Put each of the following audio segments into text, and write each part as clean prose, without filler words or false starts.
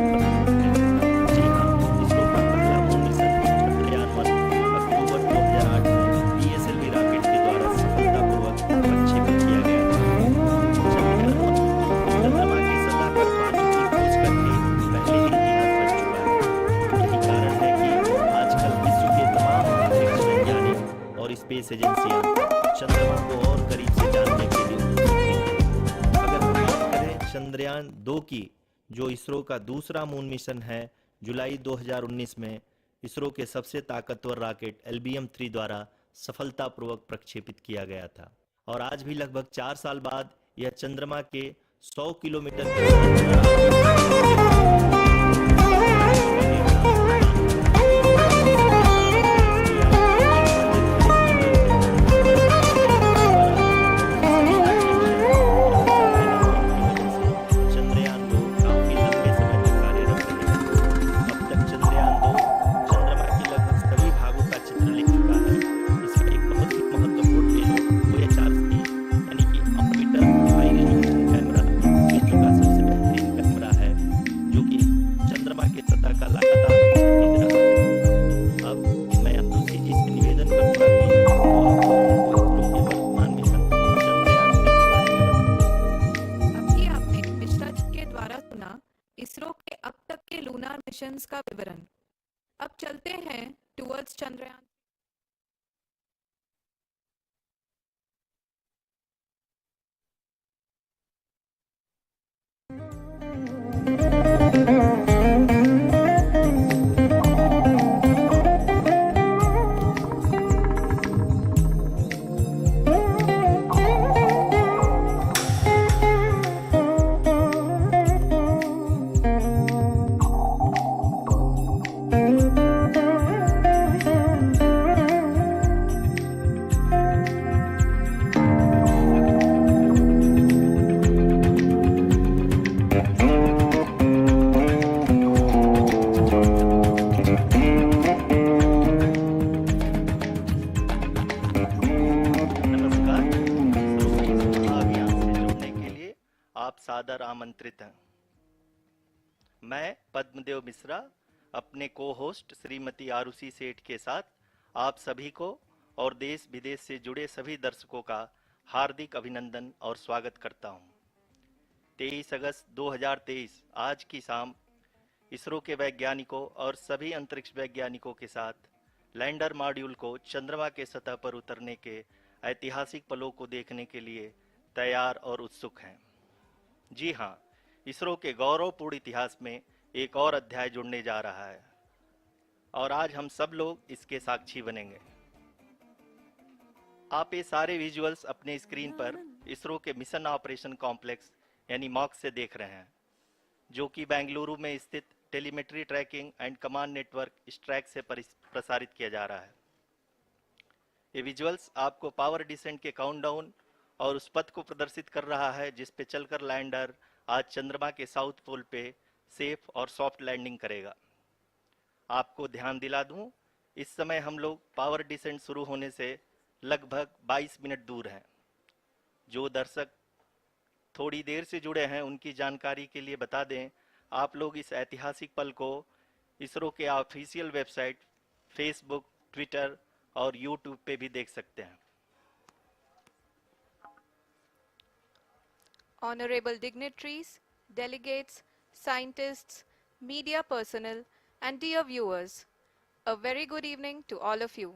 जी हाँ, इसरो का पहला मून मिशन चंद्रयान-1 अक्टूबर 2008 में पीएसएलवी रॉकेट के द्वारा सफलतापूर्वक प्रक्षेपित किया गया था। चंद्रयान-1 चंद्रमा की सतह पर पानी की खोज करके पहले ही इतिहास रच चुका है। यही कारण है कि आजकल विश्व के तमाम अंतरिक्ष वैज्ञानिक और स्पेस एजेंसियां चंद्रमा को और करीब से जानने के लिए उत्सुक हैं। अगर हम बात करें चंद्रयान-2 की, जो इसरो का दूसरा मून मिशन है, जुलाई 2019 में इसरो के सबसे ताकतवर रॉकेट LBM-3 द्वारा सफलतापूर्वक प्रक्षेपित किया गया था। और आज भी लगभग 4 साल बाद यह चंद्रमा के 100 किलोमीटर के अंदर इसरो के अब तक के लूनार मिशंस का विवरण। अब चलते हैं टुवर्ड्स चंद्रयान। आप सादर आमंत्रित हैं। मैं पद्मदेव मिश्रा अपने को-होस्ट श्रीमती आरुषि सेठ के साथ आप सभी को और देश विदेश से जुड़े सभी दर्शकों का हार्दिक अभिनंदन और स्वागत करता हूं। 23 अगस्त 2023 आज की शाम इसरो के वैज्ञानिकों और सभी अंतरिक्ष वैज्ञानिकों के साथ लैंडर मॉड्यूल को चंद्रमा के सतह पर उतरने के ऐतिहासिक पलों को देखने के लिए तैयार और उत्सुक हैं। जी हाँ, इसरो के गौरवपूर्ण इतिहास में एक और अध्याय जुड़ने जा रहा है और आज हम सब लोग इसके साक्षी बनेंगे। आप ये सारे विजुअल्स अपने स्क्रीन पर इसरो के मिशन ऑपरेशन कॉम्प्लेक्स यानी मॉक से देख रहे हैं, जो कि बेंगलुरु में स्थित telemetry tracking and command network ISTRAC से प्रसारित किया जा रहा है। ये विजुअल्स आपको पावर डिसेंट के काउंटडाउन और उस पथ को प्रदर्शित कर रहा है जिस पे चलकर लैंडर आज चंद्रमा के साउथ पोल पे सेफ और सॉफ्ट लैंडिंग करेगा। आपको ध्यान दिला दूं, इस समय हम लोग पावर डिसेंट शुरू होने से लगभग 22 मिनट दूर हैं। जो दर्शक थोड़ी देर से जुड़े हैं उनकी जानकारी के लिए बता दें, आप लोग इस ऐतिहासिक पल को इसरो के ऑफिशियल वेबसाइट, फेसबुक, ट्विटर और यूट्यूब पे भी देख सकते हैं। Honorable dignitaries, delegates, scientists, media personnel, and dear viewers, a very good evening to all of you.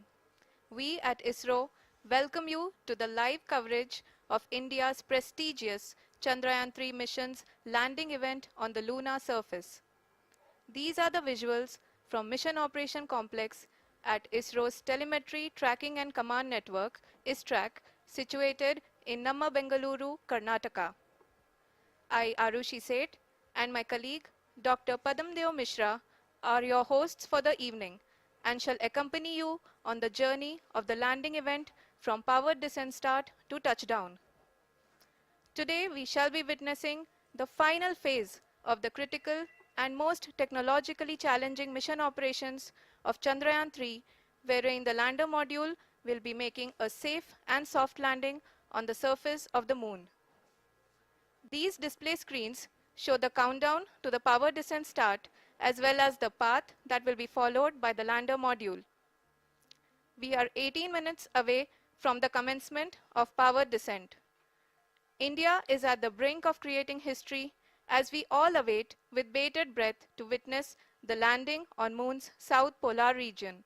We at ISRO welcome you to the live coverage of India's prestigious Chandrayaan-3 mission's landing event on the lunar surface. These are the visuals from Mission Operation Complex at ISRO's Telemetry Tracking and Command Network, ISTRAC, situated in Namma, Bengaluru, Karnataka. I, Arushi Seth, and my colleague, Dr. Padamdeo Mishra, are your hosts for the evening and shall accompany you on the journey of the landing event from powered descent start to touchdown. Today, we shall be witnessing the final phase of the critical and most technologically challenging mission operations of Chandrayaan-3, wherein the lander module will be making a safe and soft landing on the surface of the moon. These display screens show the countdown to the power descent start as well as the path that will be followed by the lander module. We are 18 minutes away from the commencement of power descent. India is at the brink of creating history as we all await with bated breath to witness the landing on Moon's south polar region.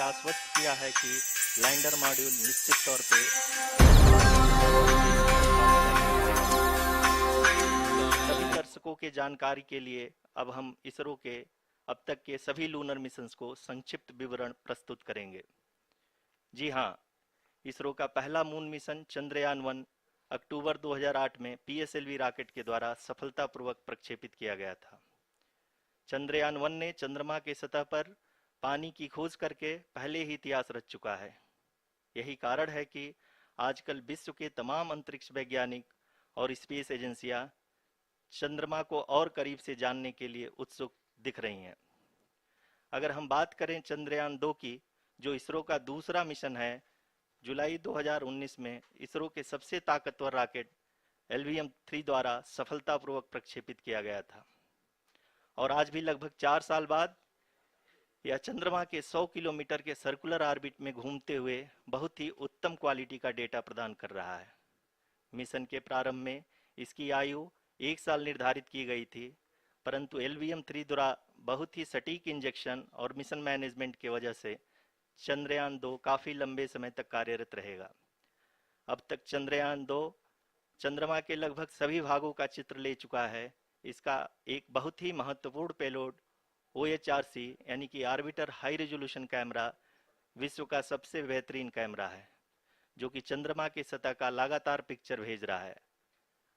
आश्वस्त किया है कि lander module निश्चित तौर पे सभी दर्शकों के जानकारी के लिए अब हम इसरो के अब तक के सभी लूनर मिशंस को संक्षिप्त विवरण प्रस्तुत करेंगे। जी हाँ, इसरो का पहला मून मिशन चंद्रयान-1 अक्टूबर 2008 में पीएसएलवी रॉकेट के द्वारा सफलतापूर्वक प्रक्षेपित किया गया था। चंद्रयान-1 ने चंद्रमा के सतह पर पानी की खोज करके पहले ही इतिहास रच चुका है। यही कारण है कि आजकल विश्व के तमाम अंतरिक्ष वैज्ञानिक और स्पेस एजेंसियां चंद्रमा को और करीब से जानने के लिए उत्सुक दिख रही हैं। अगर हम बात करें चंद्रयान-2 की, जो इसरो का दूसरा मिशन है, जुलाई 2019 में इसरो के सबसे ताकतवर रॉकेट LVM-3 द्वारा सफलतापूर्वक प्रक्षेपित किया गया था और आज भी लगभग 4 साल बाद यह चंद्रमा के 100 किलोमीटर के सर्कुलर ऑर्बिट में घूमते हुए बहुत ही उत्तम क्वालिटी का डेटा प्रदान कर रहा है। मिशन के प्रारंभ में इसकी आयु 1 साल निर्धारित की गई थी, परंतु LVM-3 द्वारा बहुत ही सटीक इंजेक्शन और मिशन मैनेजमेंट की वजह से चंद्रयान-2 काफी लंबे समय तक कार्यरत रहेगा। अब तक चंद्रयान-2 चंद्रमा के लगभग सभी भागों का चित्र ले चुका है। इसका एक बहुत ही महत्वपूर्ण पेलोड OHRC यानी कि ऑर्बिटर हाई रेजोल्यूशन कैमरा विश्व का सबसे बेहतरीन कैमरा है, जो कि चंद्रमा के सतह का लगातार पिक्चर भेज रहा है।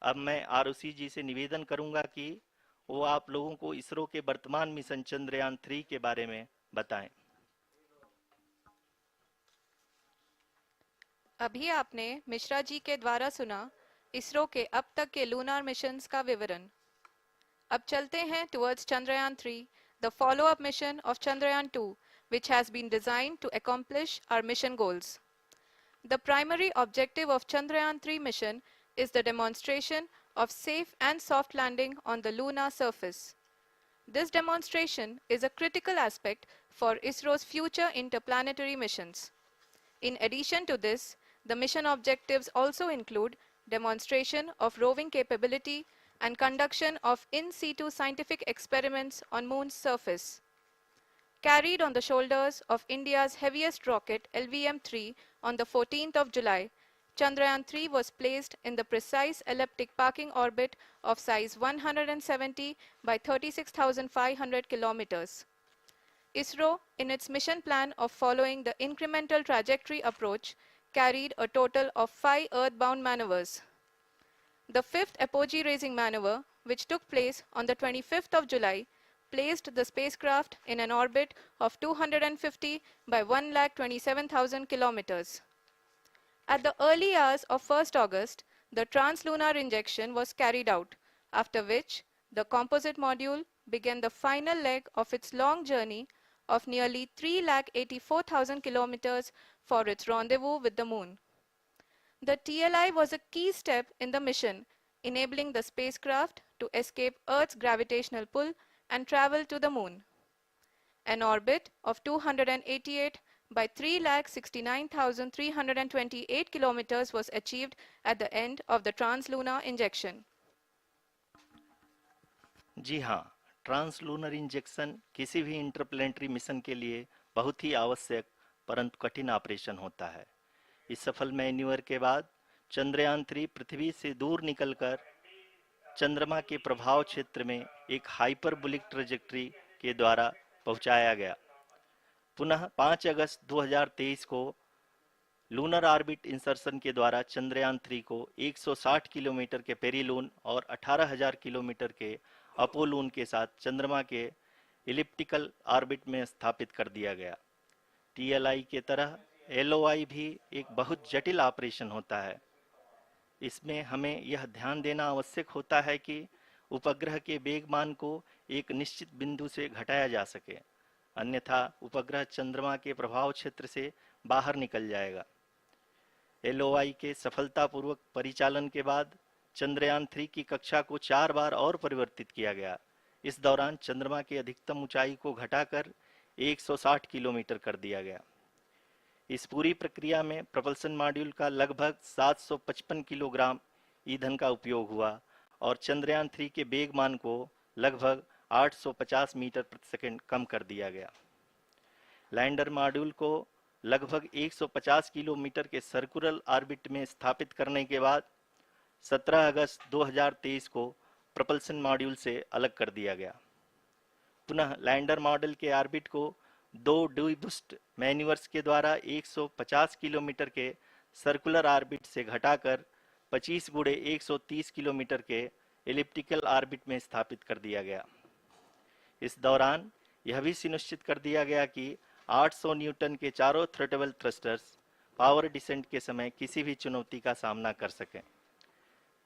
अब मैं ROC जी से निवेदन करूंगा कि वो आप लोगों को इसरो के वर्तमान मिशन चंद्रयान-3 के बारे में बताएं। अभी आपने मिश्रा जी के द्वारा सुना इसरो के अब तक के लूनार मिशंस का विवरण। अब चलते हैं towards Chandrayaan-3, the follow-up mission of Chandrayaan-2, which has been designed to accomplish our mission goals. The primary objective of Chandrayaan-3 mission is the demonstration of safe and soft landing on the lunar surface. This demonstration is a critical aspect for ISRO's future interplanetary missions. In addition to this, the mission objectives also include demonstration of roving capability and conduction of in-situ scientific experiments on Moon's surface. Carried on the shoulders of India's heaviest rocket LVM-3 on the 14th of July, Chandrayaan-3 was placed in the precise elliptic parking orbit of size 170 by 36,500 kilometers. ISRO, in its mission plan of following the incremental trajectory approach, carried a total of 5 earthbound maneuvers. The fifth apogee-raising maneuver, which took place on the 25th of July, placed the spacecraft in an orbit of 250 by 1,27,000 kilometers. At the early hours of 1st August, the translunar injection was carried out, after which the composite module began the final leg of its long journey of nearly 384,000 kilometers for its rendezvous with the Moon. The TLI was a key step in the mission, enabling the spacecraft to escape Earth's gravitational pull and travel to the Moon. An orbit of 288 by 369,328 kilometers was achieved at the end of the translunar injection. जी हाँ, translunar injection किसी भी interplanetary mission के लिए बहुत ही आवश्यक परंतु कठिन operation होता है। इस सफल मैन्यूवर के बाद चंद्रयान-3 पृथ्वी से दूर निकलकर चंद्रमा के प्रभाव क्षेत्र में एक हाइपरबोलिक ट्रेजेक्टरी के द्वारा पहुंचाया गया। पुनः 5 अगस्त 2023 को लूनर ऑर्बिट इंसर्शन के द्वारा चंद्रयान-3 को 160 किलोमीटर के पेरीलून और 18,000 किलोमीटर के अपोलून के साथ चंद्रमा के इलिप्टिकल ऑर्बिट में स्थापित कर दिया गया। टीएलआई के तरह एलओआई भी एक बहुत जटिल ऑपरेशन होता है। इसमें हमें यह ध्यान देना आवश्यक होता है कि उपग्रह के वेगमान को एक निश्चित बिंदु से घटाया जा सके, अन्यथा उपग्रह चंद्रमा के प्रभाव क्षेत्र से बाहर निकल जाएगा। एलओआई के सफलतापूर्वक परिचालन के बाद चंद्रयान-3 की कक्षा को 4 बार और परिवर्तित किया गया। इस दौरान चंद्रमा की अधिकतम ऊंचाई को घटाकर 160 किलोमीटर कर दिया गया। इस पूरी प्रक्रिया में प्रपल्सन मॉड्यूल का लगभग 755 किलोग्राम ईंधन का उपयोग हुआ और चंद्रयान-3 के वेगमान को लगभग 850 मीटर प्रति सेकंड कम कर दिया गया। लैंडर मॉड्यूल को लगभग 150 किलोमीटर के सर्कुलर ऑर्बिट में स्थापित करने के बाद 17 अगस्त 2023 को प्रपल्सन मॉड्यूल से अलग कर दिया गया। पुनः लैंडर मॉडल के ऑर्बिट को 2 डीबूस्ट मैन्यूवर्स के द्वारा 150 किलोमीटर के सर्कुलर ऑर्बिट से घटाकर 25 गुणे 130 किलोमीटर के एलिप्टिकल ऑर्बिट में स्थापित कर दिया गया। इस दौरान यह भी सुनिश्चित कर दिया गया कि 800 न्यूटन के चारों थ्रोटेबल थ्रस्टर्स पावर डिसेंट के समय किसी भी चुनौती का सामना कर सकें।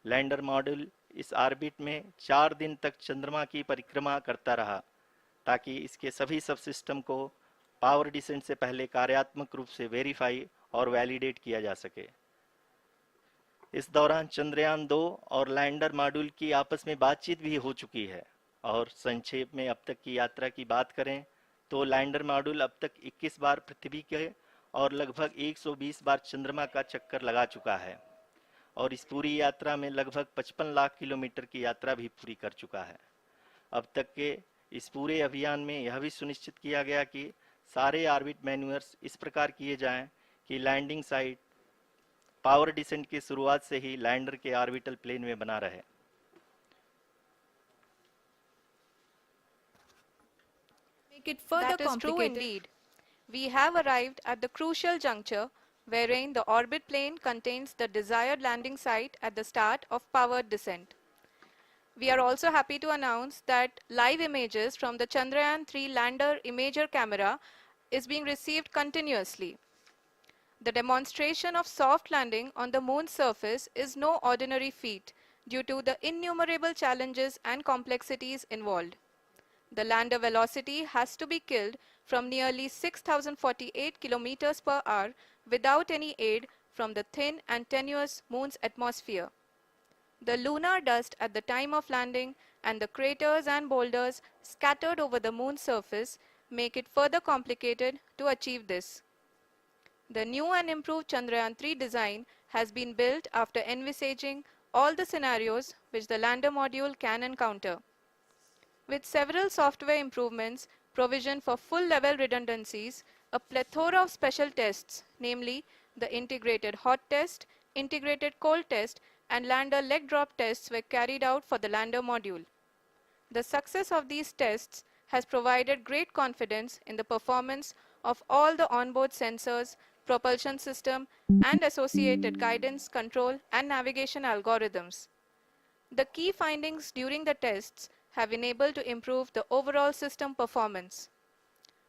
लैंडर मॉड्यूल इस ऑर्बिट में 4 दिन तक चंद्रमा की परिक्रमा करता रहा ताकि इसके सभी सबसिस्टम को पावर डिसेंट से पहले कार्यात्मक रूप से वेरीफाई और वैलिडेट किया जा सके। इस दौरान चंद्रयान-2 और लैंडर मॉड्यूल की आपस में बातचीत भी हो चुकी है। और संक्षेप में अब तक की यात्रा की बात करें तो लैंडर मॉड्यूल अब तक 21 बार पृथ्वी के और लगभग 120 बार चंद्रमा का चक्कर लगा चुका है और इस पूरी यात्रा में लगभग 55 लाख किलोमीटर की यात्रा भी पूरी कर चुका है। अब तक के इस पूरे अभियान में यह भी सुनिश्चित किया गया कि सारे ऑर्बिट मैन्यूवर्स इस प्रकार किए जाएं कि लैंडिंग साइट पावर डिसेंट की शुरुआत से ही लैंडर के ऑर्बिटल प्लेन में बना रहे। Make it further That is true complicated. indeed. We have arrived at the crucial juncture wherein the orbit plane contains the desired landing site at the start of powered descent. We are also happy to announce that live images from the Chandrayaan-3 lander imager camera is being received continuously. The demonstration of soft landing on the moon's surface is no ordinary feat due to the innumerable challenges and complexities involved. The lander velocity has to be killed from nearly 6,048 kilometers per hour without any aid from the thin and tenuous moon's atmosphere. The lunar dust at the time of landing and the craters and boulders scattered over the moon's surface make it further complicated to achieve this. The new and improved Chandrayaan-3 design has been built after envisaging all the scenarios which the lander module can encounter. With several software improvements, provision for full-level redundancies, a plethora of special tests, namely the integrated hot test, integrated cold test, and lander leg drop tests were carried out for the lander module. The success of these tests has provided great confidence in the performance of all the onboard sensors, propulsion system, and associated guidance, control, and navigation algorithms. The key findings during the tests have enabled to improve the overall system performance.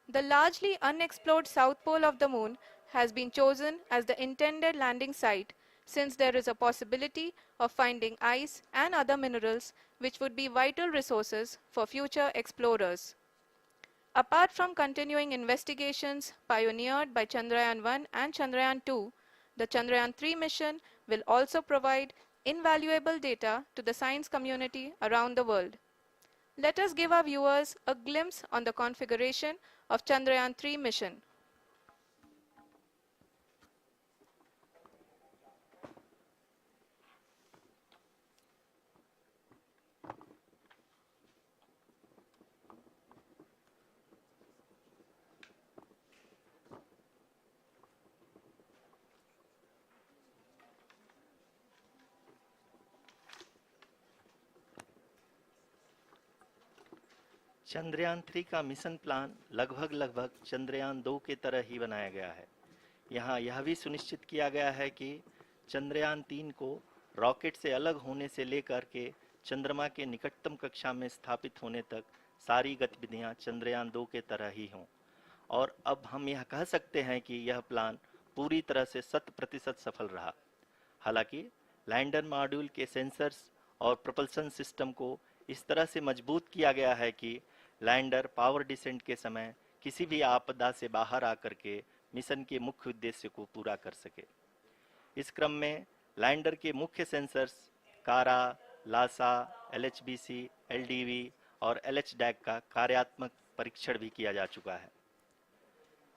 The largely unexplored south pole of the moon has been chosen as the intended landing site since there is a possibility of finding ice and other minerals which would be vital resources for future explorers. Apart from continuing investigations pioneered by Chandrayaan-3 and Chandrayaan-2, the Chandrayaan-3 mission will also provide invaluable data to the science community around the world. Let us give our viewers a glimpse on the configuration of Chandrayaan-3 mission. Chandrayaan 3 का mission plan लगभग चंद्रयान 2 के तरह ही बनाया गया है। यहाँ यह भी सुनिश्चित किया गया है कि चंद्रयान 3 को रॉकेट से अलग होने से लेकर के चंद्रमा के निकटतम कक्षा में स्थापित होने तक सारी गतिविधियां चंद्रयान 2 के तरह ही हों। और अब हम यह कह सकते हैं कि यह प्लान पूरी तरह से 100% सफल रहा। हालांकि लैंडर मॉड्यूल के सेंसर्स और प्रोपल्शन सिस्टम को इस तरह से मजबूत किया गया है कि लैंडर पावर डिसेंट के समय किसी भी आपदा से बाहर आकर के मिशन के मुख्य उद्देश्य को पूरा कर सके। इस क्रम में लैंडर के मुख्य सेंसर्स कारा, लासा, एलएचबीसी, एलडीवी और एलएचडैक का कार्यात्मक परीक्षण भी किया जा चुका है।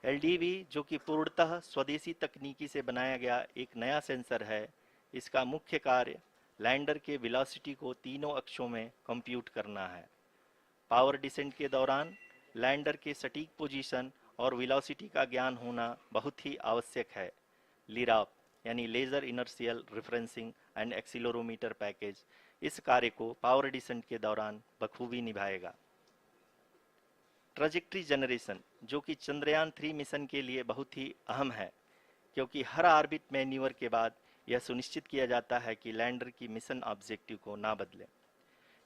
एलडीवी, जो कि पूर्णतः स्वदेशी तकनीकी से बनाया गया एक नया सेंसर है, इसका मुख्य कार्य लैंडर के वेलोसिटी को तीनों अक्षों में कंप्यूट करना है। पावर डिसेंट के दौरान लैंडर के सटीक पोजीशन और वेलोसिटी का ज्ञान होना बहुत ही आवश्यक है। लिराप यानी laser inertial referencing and accelerometer package इस कार्य को पावर डिसेंट के दौरान बखूबी निभाएगा। ट्रैजेक्टरी जनरेशन, जो कि चंद्रयान 3 मिशन के लिए बहुत ही अहम है, क्योंकि हर ऑर्बिट मैन्यूवर के बाद यह सुनिश्चित किया जाता है कि लैंडर की मिशन ऑब्जेक्टिव को ना बदले।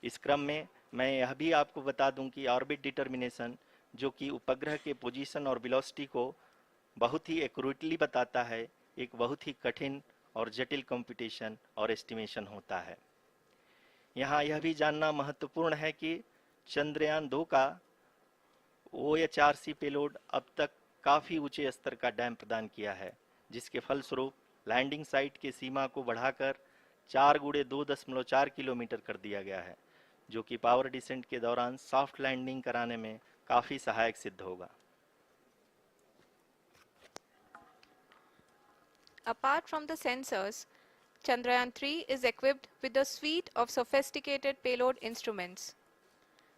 इस क्रम में मैं यह भी आपको बता दूं कि ऑर्बिट डिटर्मिनेशन, जो कि उपग्रह के पोजीशन और वेलोसिटी को बहुत ही एक्यूरेटली बताता है, एक बहुत ही कठिन और जटिल कंप्यूटेशन और एस्टिमेशन होता है। यहाँ यह भी जानना महत्वपूर्ण है कि चंद्रयान 2 का OHRC पेलोड अब तक काफ़ी ऊंचे स्तर का डैम प्रदान किया है, जिसके फलस्वरूप लैंडिंग साइट की सीमा को बढ़ाकर 4 × 2.4 किलोमीटर कर दिया गया है, जो कि पावर डिसेंट के दौरान सॉफ्ट लैंडिंग कराने में काफ़ी सहायक सिद्ध होगा। Apart from the sensors, Chandrayaan-3 is equipped with a suite of sophisticated payload instruments.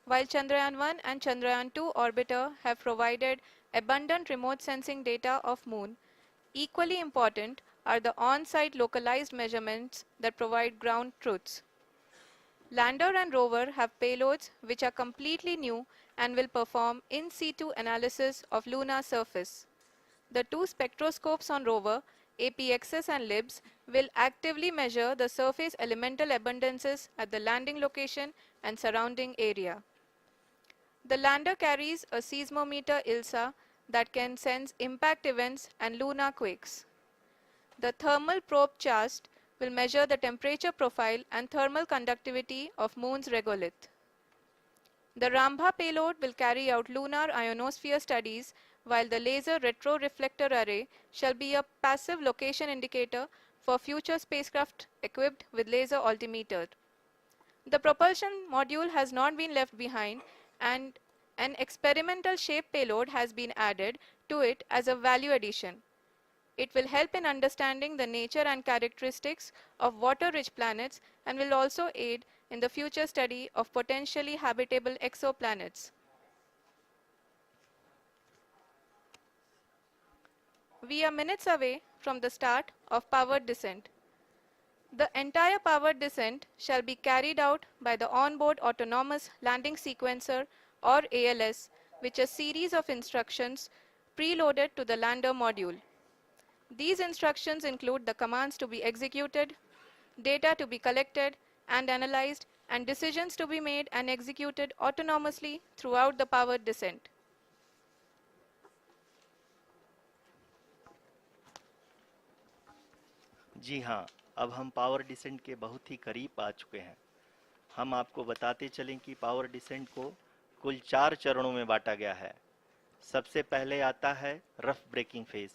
While Chandrayaan-1 and Chandrayaan-2 orbiter have provided abundant remote sensing data of Moon, equally important are the on-site localized measurements that provide ground truths. Lander and rover have payloads which are completely new and will perform in-situ analysis of lunar surface. The two spectroscopes on rover, APXS and LIBS, will actively measure the surface elemental abundances at the landing location and surrounding area. The lander carries a seismometer ILSA that can sense impact events and lunar quakes. The thermal probe CHAST will measure the temperature profile and thermal conductivity of Moon's regolith. The Rambha payload will carry out lunar ionosphere studies, while the laser retroreflector array shall be a passive location indicator for future spacecraft equipped with laser altimeter. The propulsion module has not been left behind, and an experimental shape payload has been added to it as a value addition. It will help in understanding the nature and characteristics of water-rich planets and will also aid in the future study of potentially habitable exoplanets. We are minutes away from the start of powered descent. The entire powered descent shall be carried out by the onboard autonomous landing sequencer, or ALS, which is a series of instructions preloaded to the lander module. These instructions include the commands to be executed, data to be collected and analyzed, and decisions to be made and executed autonomously throughout the powered descent. जी हाँ, अब हम power descent के बहुत ही करीब आ चुके हैं। हम आपको बताते चलें कि पावर डिसेंट को कुल 4 चरणों में बांटा गया है। सबसे पहले आता है रफ ब्रेकिंग फेज,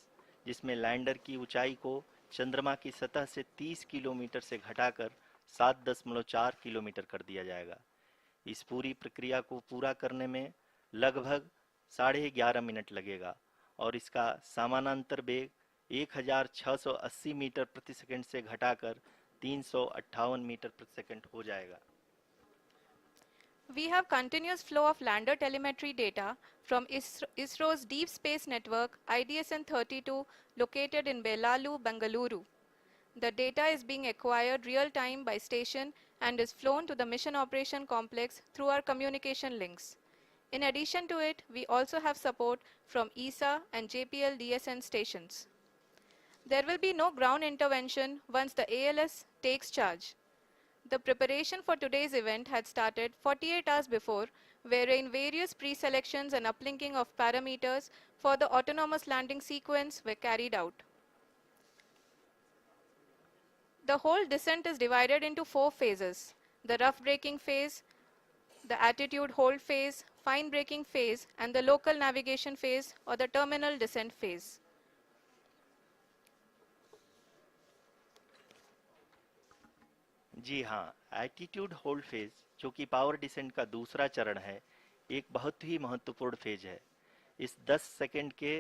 जिसमें लैंडर की ऊंचाई को चंद्रमा की सतह से 30 किलोमीटर से घटाकर 7.4 किलोमीटर कर दिया जाएगा। इस पूरी प्रक्रिया को पूरा करने में लगभग 11.5 मिनट लगेगा और इसका समानांतर वेग 1680 मीटर प्रति सेकंड से घटाकर 358 मीटर प्रति सेकंड हो जाएगा। We have continuous flow of lander telemetry data from ISRO's Deep Space Network IDSN-32 located in Belalu, Bengaluru. The data is being acquired real-time by station and is flown to the Mission Operation Complex through our communication links. In addition to it, we also have support from ESA and JPL DSN stations. There will be no ground intervention once the ALS takes charge. The preparation for today's event had started 48 hours before, wherein various pre-selections and uplinking of parameters for the autonomous landing sequence were carried out. The whole descent is divided into 4 phases: the rough braking phase, the attitude hold phase, fine braking phase, and the local navigation phase or the terminal descent phase. जी हाँ, attitude hold phase, जो कि power descent का दूसरा चरण है, एक बहुत ही महत्वपूर्ण फेज है। इस 10 सेकंड के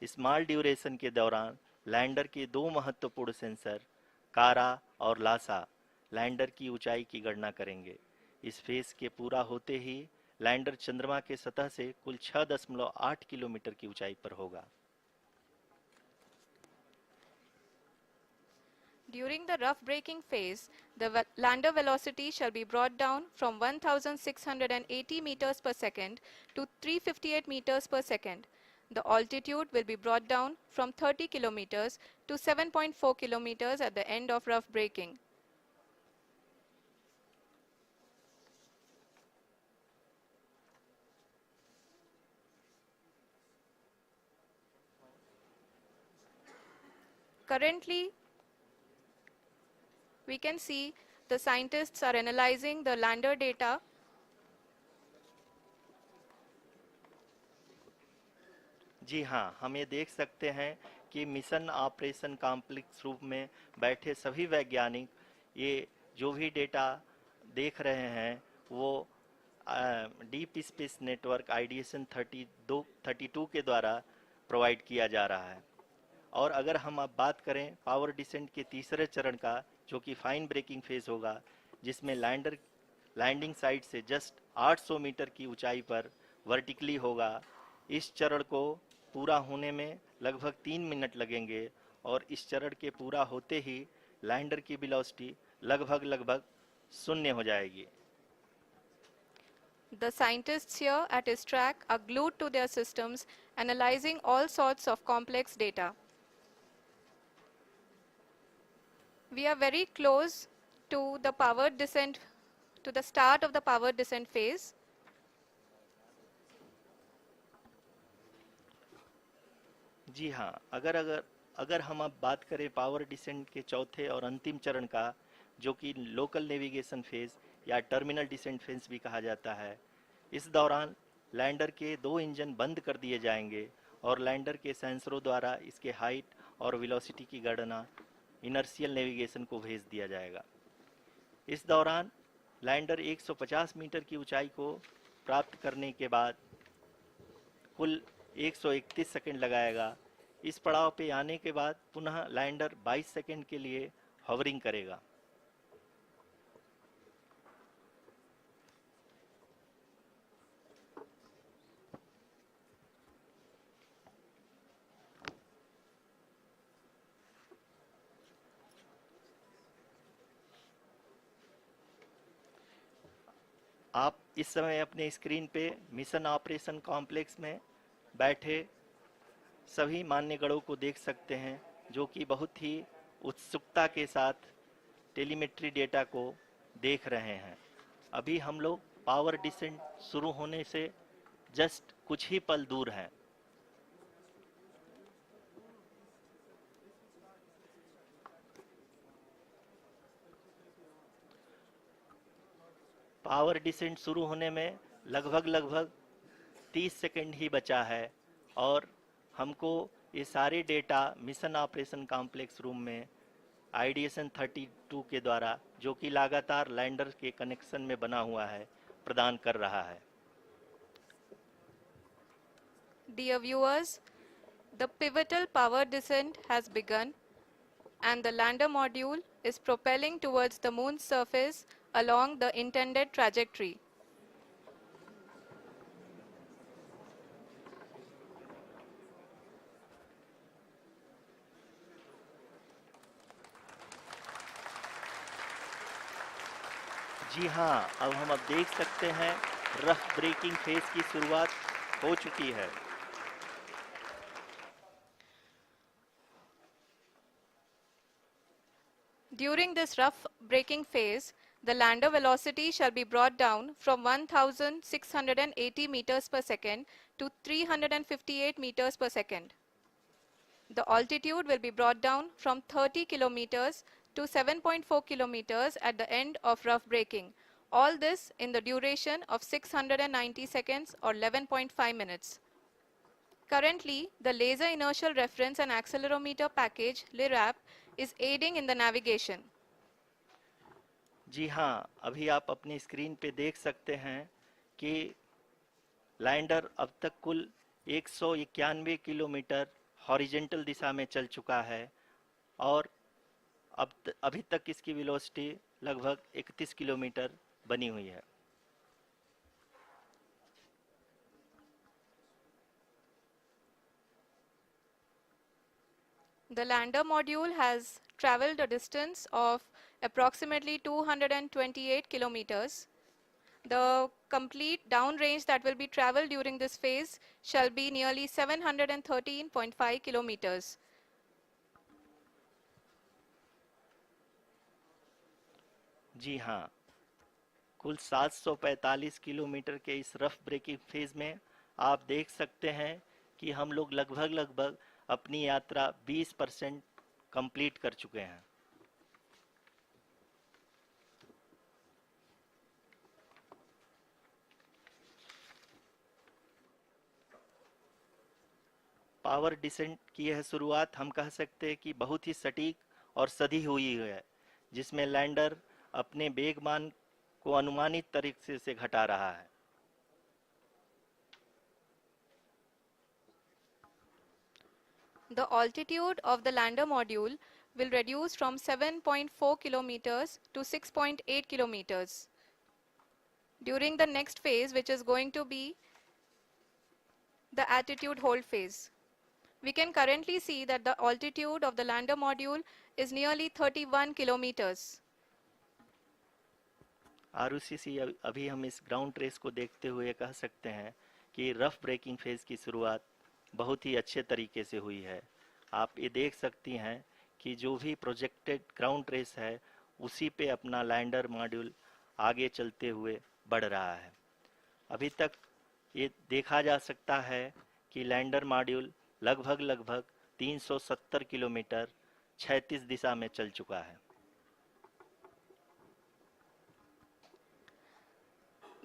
स्मॉल ड्यूरेशन के दौरान लैंडर के 2 महत्वपूर्ण सेंसर कारा और लासा लैंडर की ऊंचाई की गणना करेंगे। इस फेज के पूरा होते ही लैंडर चंद्रमा के सतह से कुल 6.8 किलोमीटर की ऊंचाई पर होगा। During the rough braking phase, the lander velocity shall be brought down from 1680 meters per second to 358 meters per second. The altitude will be brought down from 30 kilometers to 7.4 kilometers at the end of rough braking. Currently, we can see the scientists are analyzing the lander data. जी हाँ, हम ये देख सकते हैं कि mission operation complex रूप में बैठे सभी वैज्ञानिक ये जो भी डेटा देख रहे हैं वो डीप स्पेस नेटवर्क आईडीएसएन 32 के द्वारा प्रोवाइड किया जा रहा है। और अगर हम अब बात करें पावर डिसेंट के तीसरे चरण का, जो कि फाइन ब्रेकिंग फेज होगा, जिसमें लैंडिंग साइट से जस्ट 800 मीटर की ऊंचाई पर वर्टिकली होगा। इस चरण को पूरा होने में लगभग 3 मिनट लगेंगे और इस चरण के पूरा होते ही लैंडर की वेलोसिटी लगभग शून्य हो जाएगी। The scientists here at ISTRAC are glued to their systems, analyzing all sorts of complex data. We are very close to the power descent, to the start of the power descent phase. जी हाँ, अगर हम अब बात करें power descent के चौथे और अंतिम चरण का, जो कि लोकल नेविगेशन फेज या टर्मिनल डिसेंट फेज भी कहा जाता है, इस दौरान लैंडर के 2 इंजन बंद कर दिए जाएंगे और लैंडर के सेंसरों द्वारा इसके हाइट और वेलोसिटी की गणना इनर्शियल नेविगेशन को भेज दिया जाएगा। इस दौरान लैंडर 150 मीटर की ऊंचाई को प्राप्त करने के बाद कुल 131 सेकंड लगाएगा। इस पड़ाव पे आने के बाद पुनः लैंडर 22 सेकंड के लिए हवरिंग करेगा। आप इस समय अपने स्क्रीन पे मिशन ऑपरेशन कॉम्प्लेक्स में बैठे सभी मान्यगणों को देख सकते हैं, जो कि बहुत ही उत्सुकता के साथ टेलीमेट्री डेटा को देख रहे हैं। अभी हम लोग पावर डिसेंट शुरू होने से जस्ट कुछ ही पल दूर हैं। पावर डिसेंट शुरू होने में लगभग 30 सेकंड ही बचा है और हमको ये सारे data mission operation complex room में आईडीएसएन 32 के द्वारा, जो कि लगातार लैंडर के कनेक्शन में बना हुआ है, प्रदान कर रहा है। Dear viewers, the pivotal power descent has begun and the lander module is propelling towards the moon's surface along the intended trajectory. जी हाँ, अब देख सकते हैं रफ ब्रेकिंग फेज की शुरुआत हो चुकी है। During this rough braking phase, the lander velocity shall be brought down from 1680 meters per second to 358 meters per second. The altitude will be brought down from 30 kilometers to 7.4 kilometers at the end of rough braking. All this in the duration of 690 seconds or 11.5 minutes. Currently, the Laser Inertial Reference and Accelerometer package (LIRAP) is aiding in the navigation. जी हाँ, अभी आप अपनी screen पे देख सकते हैं कि lander अब तक कुल 191 किलोमीटर हॉरिजेंटल दिशा में चल चुका है और अभी तक इसकी वेलोसिटी लगभग 31 किलोमीटर बनी हुई है। The lander module has traveled a distance of approximately 228 kilometers. The complete downrange that will be traveled during this phase shall be nearly 713.5 kilometers. जी हाँ, कुल 745 किलोमीटर के इस रफ ब्रेकिंग फेज में आप देख सकते हैं कि हम लोग लगभग अपनी यात्रा 20% कंप्लीट कर चुके हैं। पावर डिसेंट की यह शुरुआत हम कह सकते हैं कि बहुत ही सटीक और सधी हुई है, जिसमें लैंडर अपने वेगमान को अनुमानित तरीके से घटा रहा है। The altitude of the lander module will reduce from 7.4 kilometers to 6.8 kilometers. During the next phase, which is going to be the attitude hold phase. We can currently see that the altitude of the lander module is nearly 31 kilometers. Arushi, अभी हम इस ground trace को देखते हुए कह सकते हैं कि रफ ब्रेकिंग फेज की शुरुआत बहुत ही अच्छे तरीके से हुई है। आप ये देख सकती हैं कि जो भी प्रोजेक्टेड ग्राउंड ट्रेस है, उसी पे अपना लैंडर मॉड्यूल आगे चलते हुए बढ़ रहा है। अभी तक ये देखा जा सकता है कि लैंडर मॉड्यूल लगभग 370 किलोमीटर क्षैतिज दिशा में चल चुका है।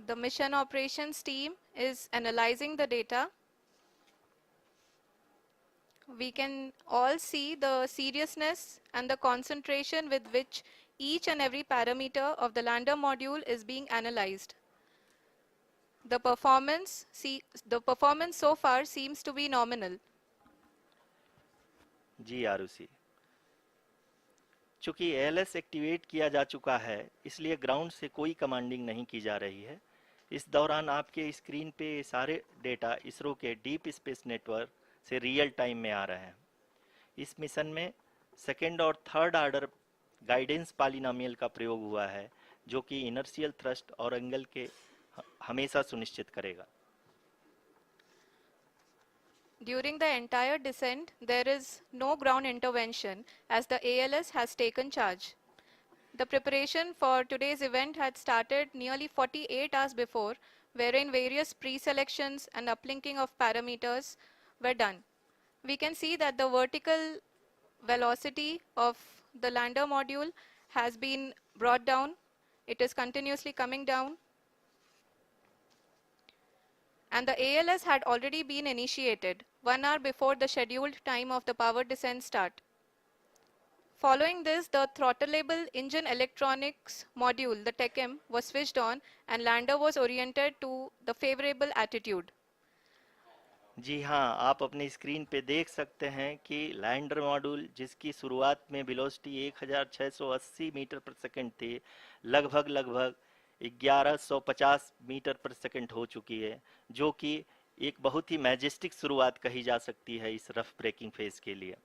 The mission operations team is analyzing the data. We can all see the seriousness and the concentration with which each and every parameter of the lander module is being analyzed. The performance so far seems to be nominal. जी आरुषि, चूंकि ALS activate किया जा चुका है, इसलिए ground से कोई commanding नहीं की जा रही है। इस दौरान आपके स्क्रीन पे ये सारे डेटा इसरो के डीप स्पेस नेटवर्क से रियल टाइम में आ रहे हैं। इस मिशन में सेकेंड और थर्ड ऑर्डर गाइडेंस पॉलिनोमियल का प्रयोग हुआ है, जो कि इनर्शियल थ्रस्ट और एंगल के हमेशा सुनिश्चित करेगा। During the entire descent, there is no ground intervention as the ALS has taken charge. The preparation for today's event had started nearly 48 hours before, wherein various pre-selections and uplinking of parameters were done. We can see that the vertical velocity of the lander module has been brought down. It is continuously coming down. and the ALS had already been initiated 1 hour before the scheduled time of the power descent start. Following this, the throttleable engine electronics module, the TECM, was switched on and lander was oriented to the favorable attitude. जी हाँ, आप अपनी screen पे देख सकते हैं कि lander module जिसकी शुरुआत में वेलोसिटी 1680 मीटर पर सेकंड थी, लगभग 1150 मीटर पर सेकंड हो चुकी है, जो कि एक बहुत ही मैजेस्टिक शुरुआत कही जा सकती है इस रफ ब्रेकिंग फेज के लिए।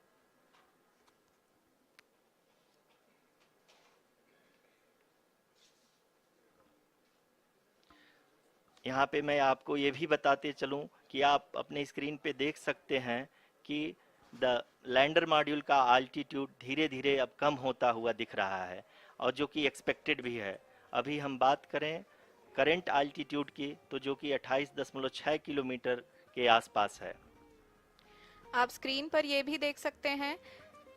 यहाँ पे मैं आपको ये भी बताते चलूँ कि आप अपने स्क्रीन पे देख सकते हैं कि द लैंडर मॉड्यूल का आल्टीट्यूड धीरे धीरे अब कम होता हुआ दिख रहा है, और जो कि एक्सपेक्टेड भी है। अभी हम बात करें करंट आल्टीट्यूड की, तो जो कि 28.6 किलोमीटर के आसपास है। आप स्क्रीन पर ये भी देख सकते हैं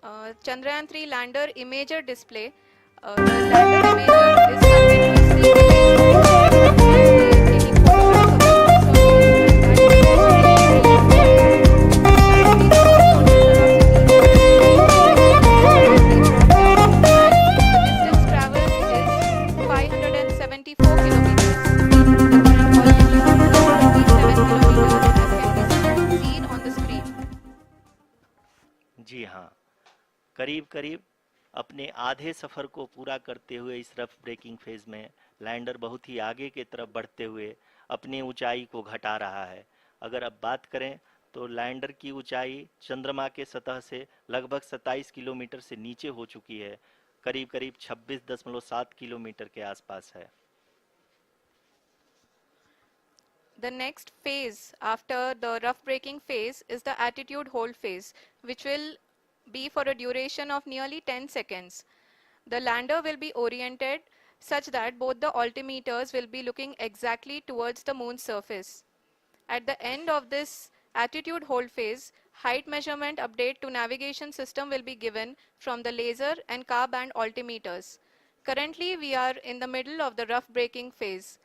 Chandrayaan 3 lander imager display. Lander imager is continuously taking photographs of the moon surface and that is the distance traveled is 574 kilometers. The current altitude is 27 kilometers as can be seen on the screen. जी हाँ, करीब करीब अपने आधे सफ़र को पूरा करते हुए इस रफ ब्रेकिंग फेज में लैंडर बहुत ही आगे की तरफ बढ़ते हुए अपनी ऊंचाई को घटा रहा है। अगर अब बात करें तो लैंडर की ऊंचाई चंद्रमा के सतह से लगभग 27 किलोमीटर से नीचे हो चुकी है, करीब करीब 26.7 किलोमीटर के आसपास है। The next phase after the rough braking phase is the attitude hold phase, which will be for a duration of nearly 10 seconds. The lander will be oriented such that both the altimeters will be looking exactly towards the moon's surface. At the end of this attitude hold phase, height measurement update to navigation system will be given from the laser and car band altimeters. Currently, we are in the middle of the rough braking phase.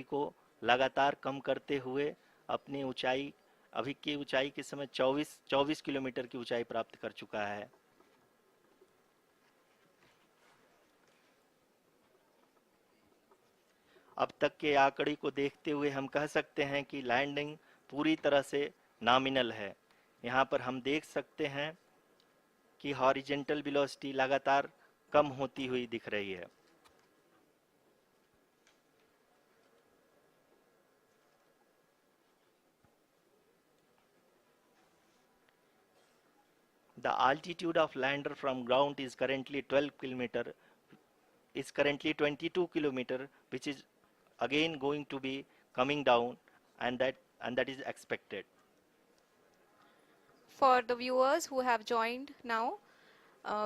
को लगातार कम करते हुए अपनी ऊंचाई, अभी की ऊंचाई के समय 24 किलोमीटर की ऊंचाई प्राप्त कर चुका है। अब तक के आंकड़े को देखते हुए हम कह सकते हैं कि लैंडिंग पूरी तरह से नॉमिनल है। यहाँ पर हम देख सकते हैं कि हॉरिजेंटल वेलोसिटी लगातार कम होती हुई दिख रही है। The altitude of lander from ground is currently 22 kilometer, which is again going to be coming down, and that is expected. For the viewers who have joined now,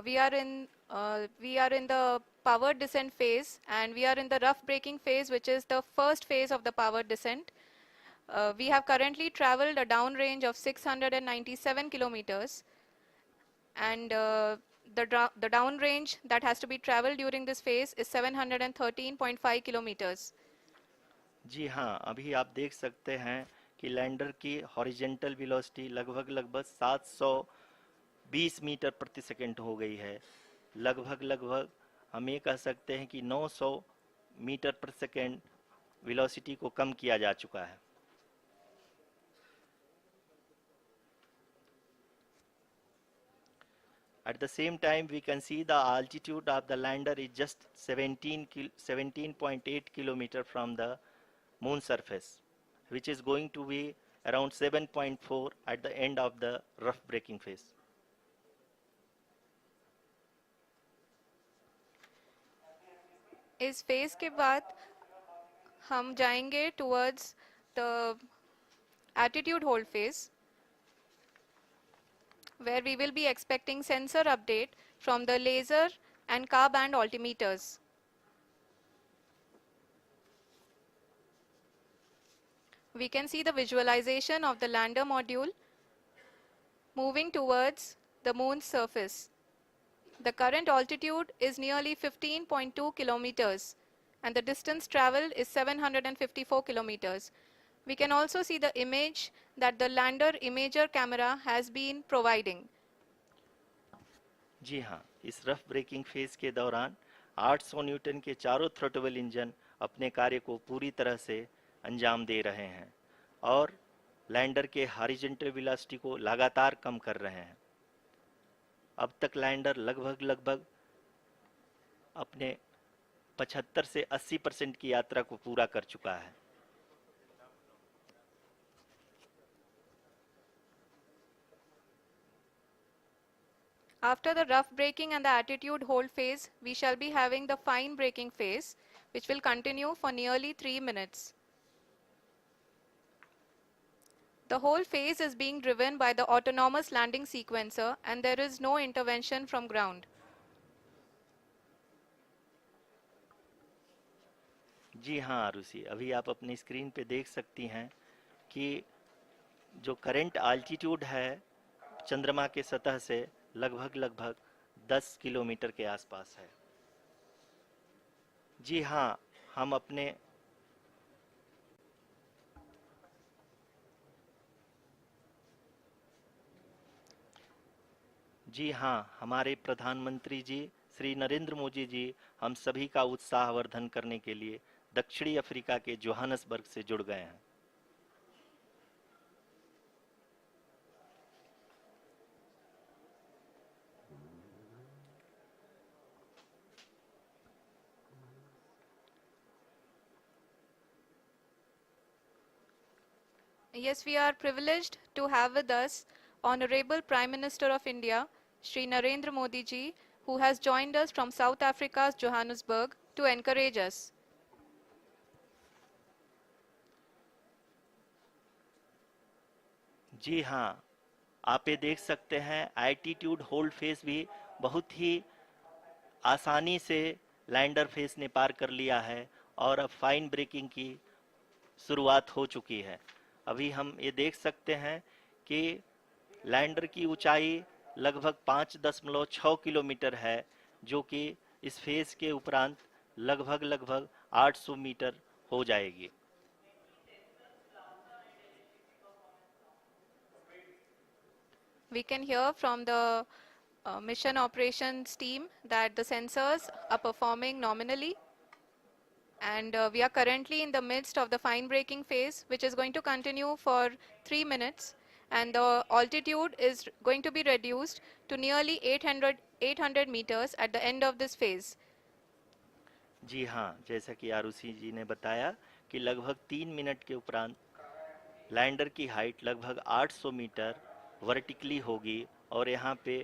we are in the power descent phase, and we are in the rough braking phase, which is the first phase of the power descent. We have currently traveled a downrange of 697 kilometers, and the downrange that has to be traveled during this phase is 713.5 kilometers. जी हाँ, अभी आप देख सकते हैं कि lander की horizontal velocity लगभग 720 metre प्रति सेकंड हो गई है। लगभग हम ये कह सकते हैं कि 900 मीटर पर सेकंड वेलोसिटी को कम किया जा चुका है। At the same time, we can see the altitude of the lander is just 17.8 kilometer from the moon surface, which is going to be around 7.4 at the end of the rough braking phase. इस phase के बाद हम जाएंगे towards the attitude hold phase, where we will be expecting sensor update from the laser and car band altimeters. We can see the visualization of the lander module moving towards the moon's surface. The current altitude is nearly 15.2 kilometers and the distance traveled is 754 kilometers. We can also see the image that the lander imager camera has been providing. जी हाँ, इस rough breaking phase के दौरान 800 Newton के चारों throttle engine अपने कार्य को पूरी तरह से अंजाम दे रहे हैं और लैंडर के हॉरिजॉन्टल वेलोसिटी को लगातार कम कर रहे हैं। अब तक लैंडर लगभग अपने 75 से 80% की यात्रा को पूरा कर चुका है। After the rough braking and the attitude hold phase, we shall be having the fine braking phase, which will continue for nearly 3 minutes. The whole phase is being driven by the autonomous landing sequencer and there is no intervention from ground. जी हाँ आरुषि, अभी आप अपनी screen पे देख सकती हैं कि जो करंट आल्टीट्यूड है चंद्रमा के सतह से लगभग 10 किलोमीटर के आसपास है। जी हाँ, हम अपने जी हाँ, हमारे प्रधानमंत्री जी श्री नरेंद्र मोदी जी हम सभी का उत्साहवर्धन करने के लिए दक्षिणी अफ्रीका के जोहानसबर्ग से जुड़ गए हैं। Yes, we are privileged to have with us Honorable Prime Minister of India, Shri Narendra Modi ji, who has joined us from South Africa's Johannesburg to encourage us. जी हाँ, आप ये देख सकते हैं एल्टीट्यूड होल्ड फेस भी बहुत ही आसानी से लैंडर फेस ने पार कर लिया है और अब फाइन ब्रेकिंग की शुरुआत हो चुकी है। अभी हम ये देख सकते हैं कि लैंडर की ऊंचाई लगभग 5.6 किलोमीटर है, जो कि इस फेज के उपरांत लगभग 800 मीटर हो जाएगी। We can hear from the mission operations team that the sensors are performing nominally. And we are currently in the midst of the fine braking phase, which is going to continue for 3 minutes. And the altitude is going to be reduced to nearly 800 meters at the end of this phase. जी हाँ, जैसा कि आरुषि जी ने बताया कि लगभग 3 minute के उपरांत lander की हाइट लगभग 800 मीटर वर्टिकली होगी और यहाँ पे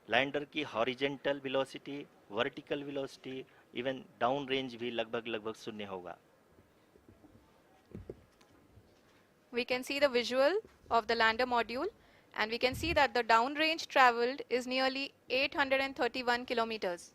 लैंडर की horizontal velocity, vertical velocity, even down range भी लगभग शून्य होगा। We can see the visual of the lander module and we can see that the downrange traveled is nearly 831 kilometers.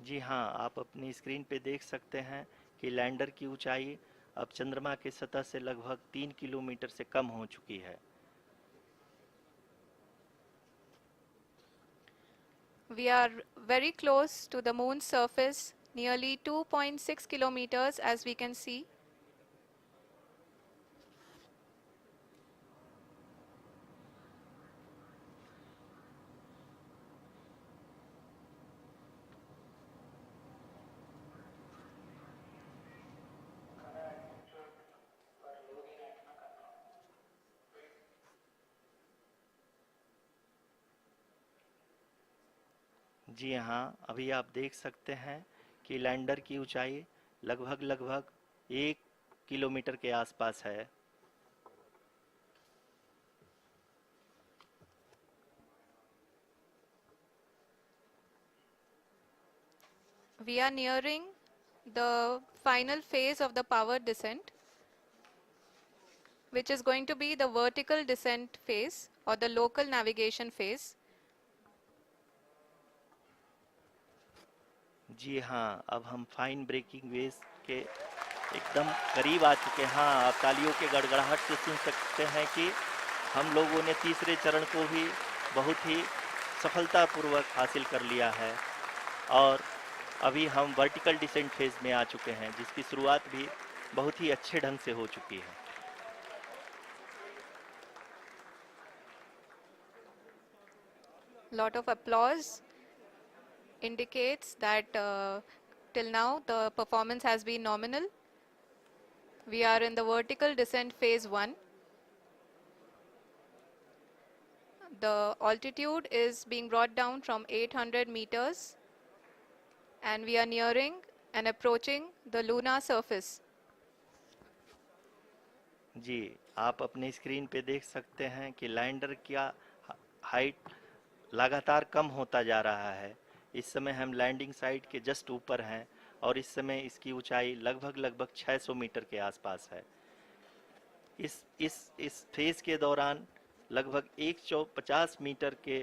जी हाँ, आप अपनी स्क्रीन पे देख सकते हैं कि लैंडर की ऊंचाई अब चंद्रमा के सतह से लगभग 3 किलोमीटर से कम हो चुकी है। We are very close to the moon's surface, nearly 2.6 kilometers as we can see. जी हाँ, अभी आप देख सकते हैं कि लैंडर की ऊंचाई लगभग 1 किलोमीटर के आसपास है। We are nearing the final phase of the power descent. which is going to be the vertical descent phase or the local navigation phase. जी हाँ, अब हम फाइन ब्रेकिंग वेव्स के एकदम करीब आ चुके हैं। हाँ, आप तालियों के गड़गड़ाहट से सुन सकते हैं कि हम लोगों ने तीसरे चरण को भी बहुत ही सफलतापूर्वक हासिल कर लिया है और अभी हम वर्टिकल डिसेंट फेज में आ चुके हैं, जिसकी शुरुआत भी बहुत ही अच्छे ढंग से हो चुकी है। Lot of applause indicates that till now the performance has been nominal. We are in the vertical descent phase 1. The altitude is being brought down from 800 meters and we are nearing and approaching the lunar surface. जी, आप अपने screen पे देख सकते हैं कि lander का height लगातार कम होता जा रहा है। इस समय हम लैंडिंग साइट के जस्ट ऊपर हैं और इस समय इसकी ऊंचाई लगभग 600 मीटर के आसपास है। इस फेज के दौरान लगभग 150 मीटर के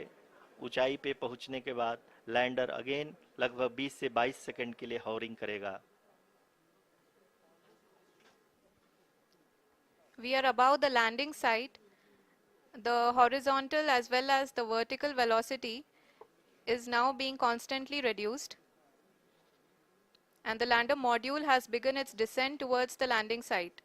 ऊंचाई पे पहुंचने के बाद लैंडर अगेन लगभग 20 से 22 सेकंड के लिए हॉवरिंग करेगा। We are above the landing site. The horizontal as well as the vertical velocity is now being constantly reduced. And the lander module has begun its descent towards the landing site.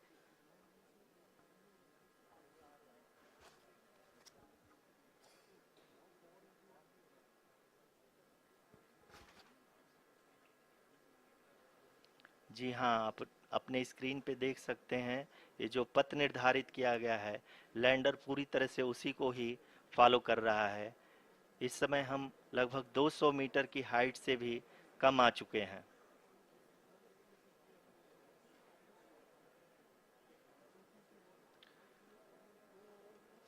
जी हाँ, आप अपने screen पे देख सकते हैं ये जो पथ निर्धारित किया गया है, लैंडर पूरी तरह से उसी को ही फॉलो कर रहा है। इस समय हम लगभग 200 मीटर की हाइट से भी कम आ चुके हैं।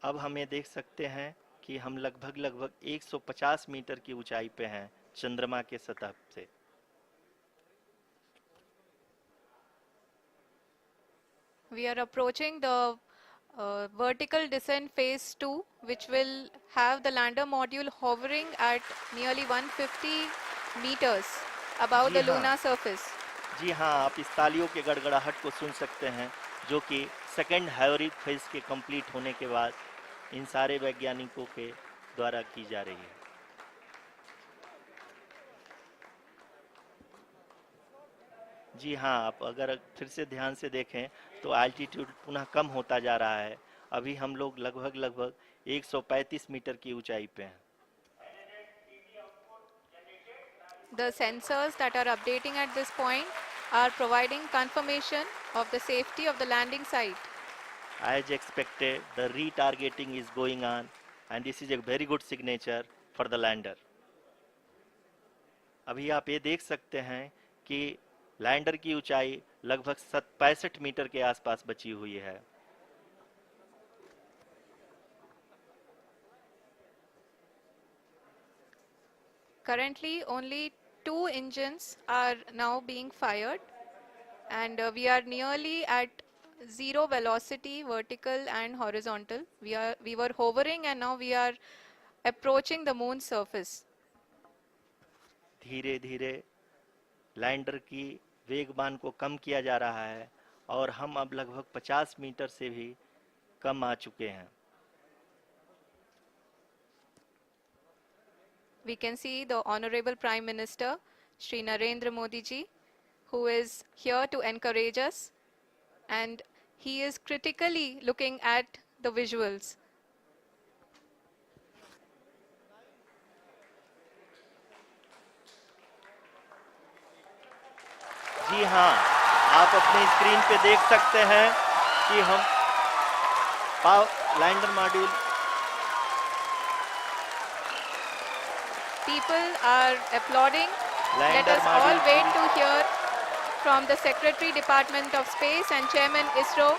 अब हम ये देख सकते हैं कि हम लगभग 150 मीटर की ऊंचाई पे हैं चंद्रमा के सतह से। We are approaching the vertical descent phase 2, which will have the lander module hovering at nearly 150 meters above ji the हाँ, lunar surface. जी हाँ, आप इस तालियों के गड़गड़ाहट को सुन सकते हैं, जो कि सेकेंड हाइवरिक फेज के कंप्लीट होने के बाद इन सारे वैज्ञानिकों के द्वारा की जा रही है। जी हाँ, आप अगर फिर से ध्यान से देखें तो एल्टीट्यूड पुनः कम होता जा रहा है। अभी हम लोग लगभग 135 मीटर की ऊंचाई पे हैं। The sensors that are updating at this point are providing confirmation of the safety of the landing site. As expected, the retargeting is going on and this is a very good signature for the lander. अभी आप ये देख सकते हैं कि lander की ऊंचाई लगभग 65 मीटर के आसपास बची हुई है। Currently, only 2 engines are now being fired, and we are nearly at zero velocity, vertical and horizontal. We were hovering, and now we are approaching the moon's surface. धीरे धीरे लैंडर की वेगमान को कम किया जा रहा है और हम अब लगभग 50 मीटर से भी कम आ चुके हैं। We can see the Honorable Prime Minister, Shri Narendra Modi ji, who is here to encourage us, and he is critically looking at the visuals. जी हाँ, आप अपने स्क्रीन पे देख सकते हैं कि हम lander module People are applauding. Let lander us all module wait to hear from the Secretary Department of Space and Chairman ISRO,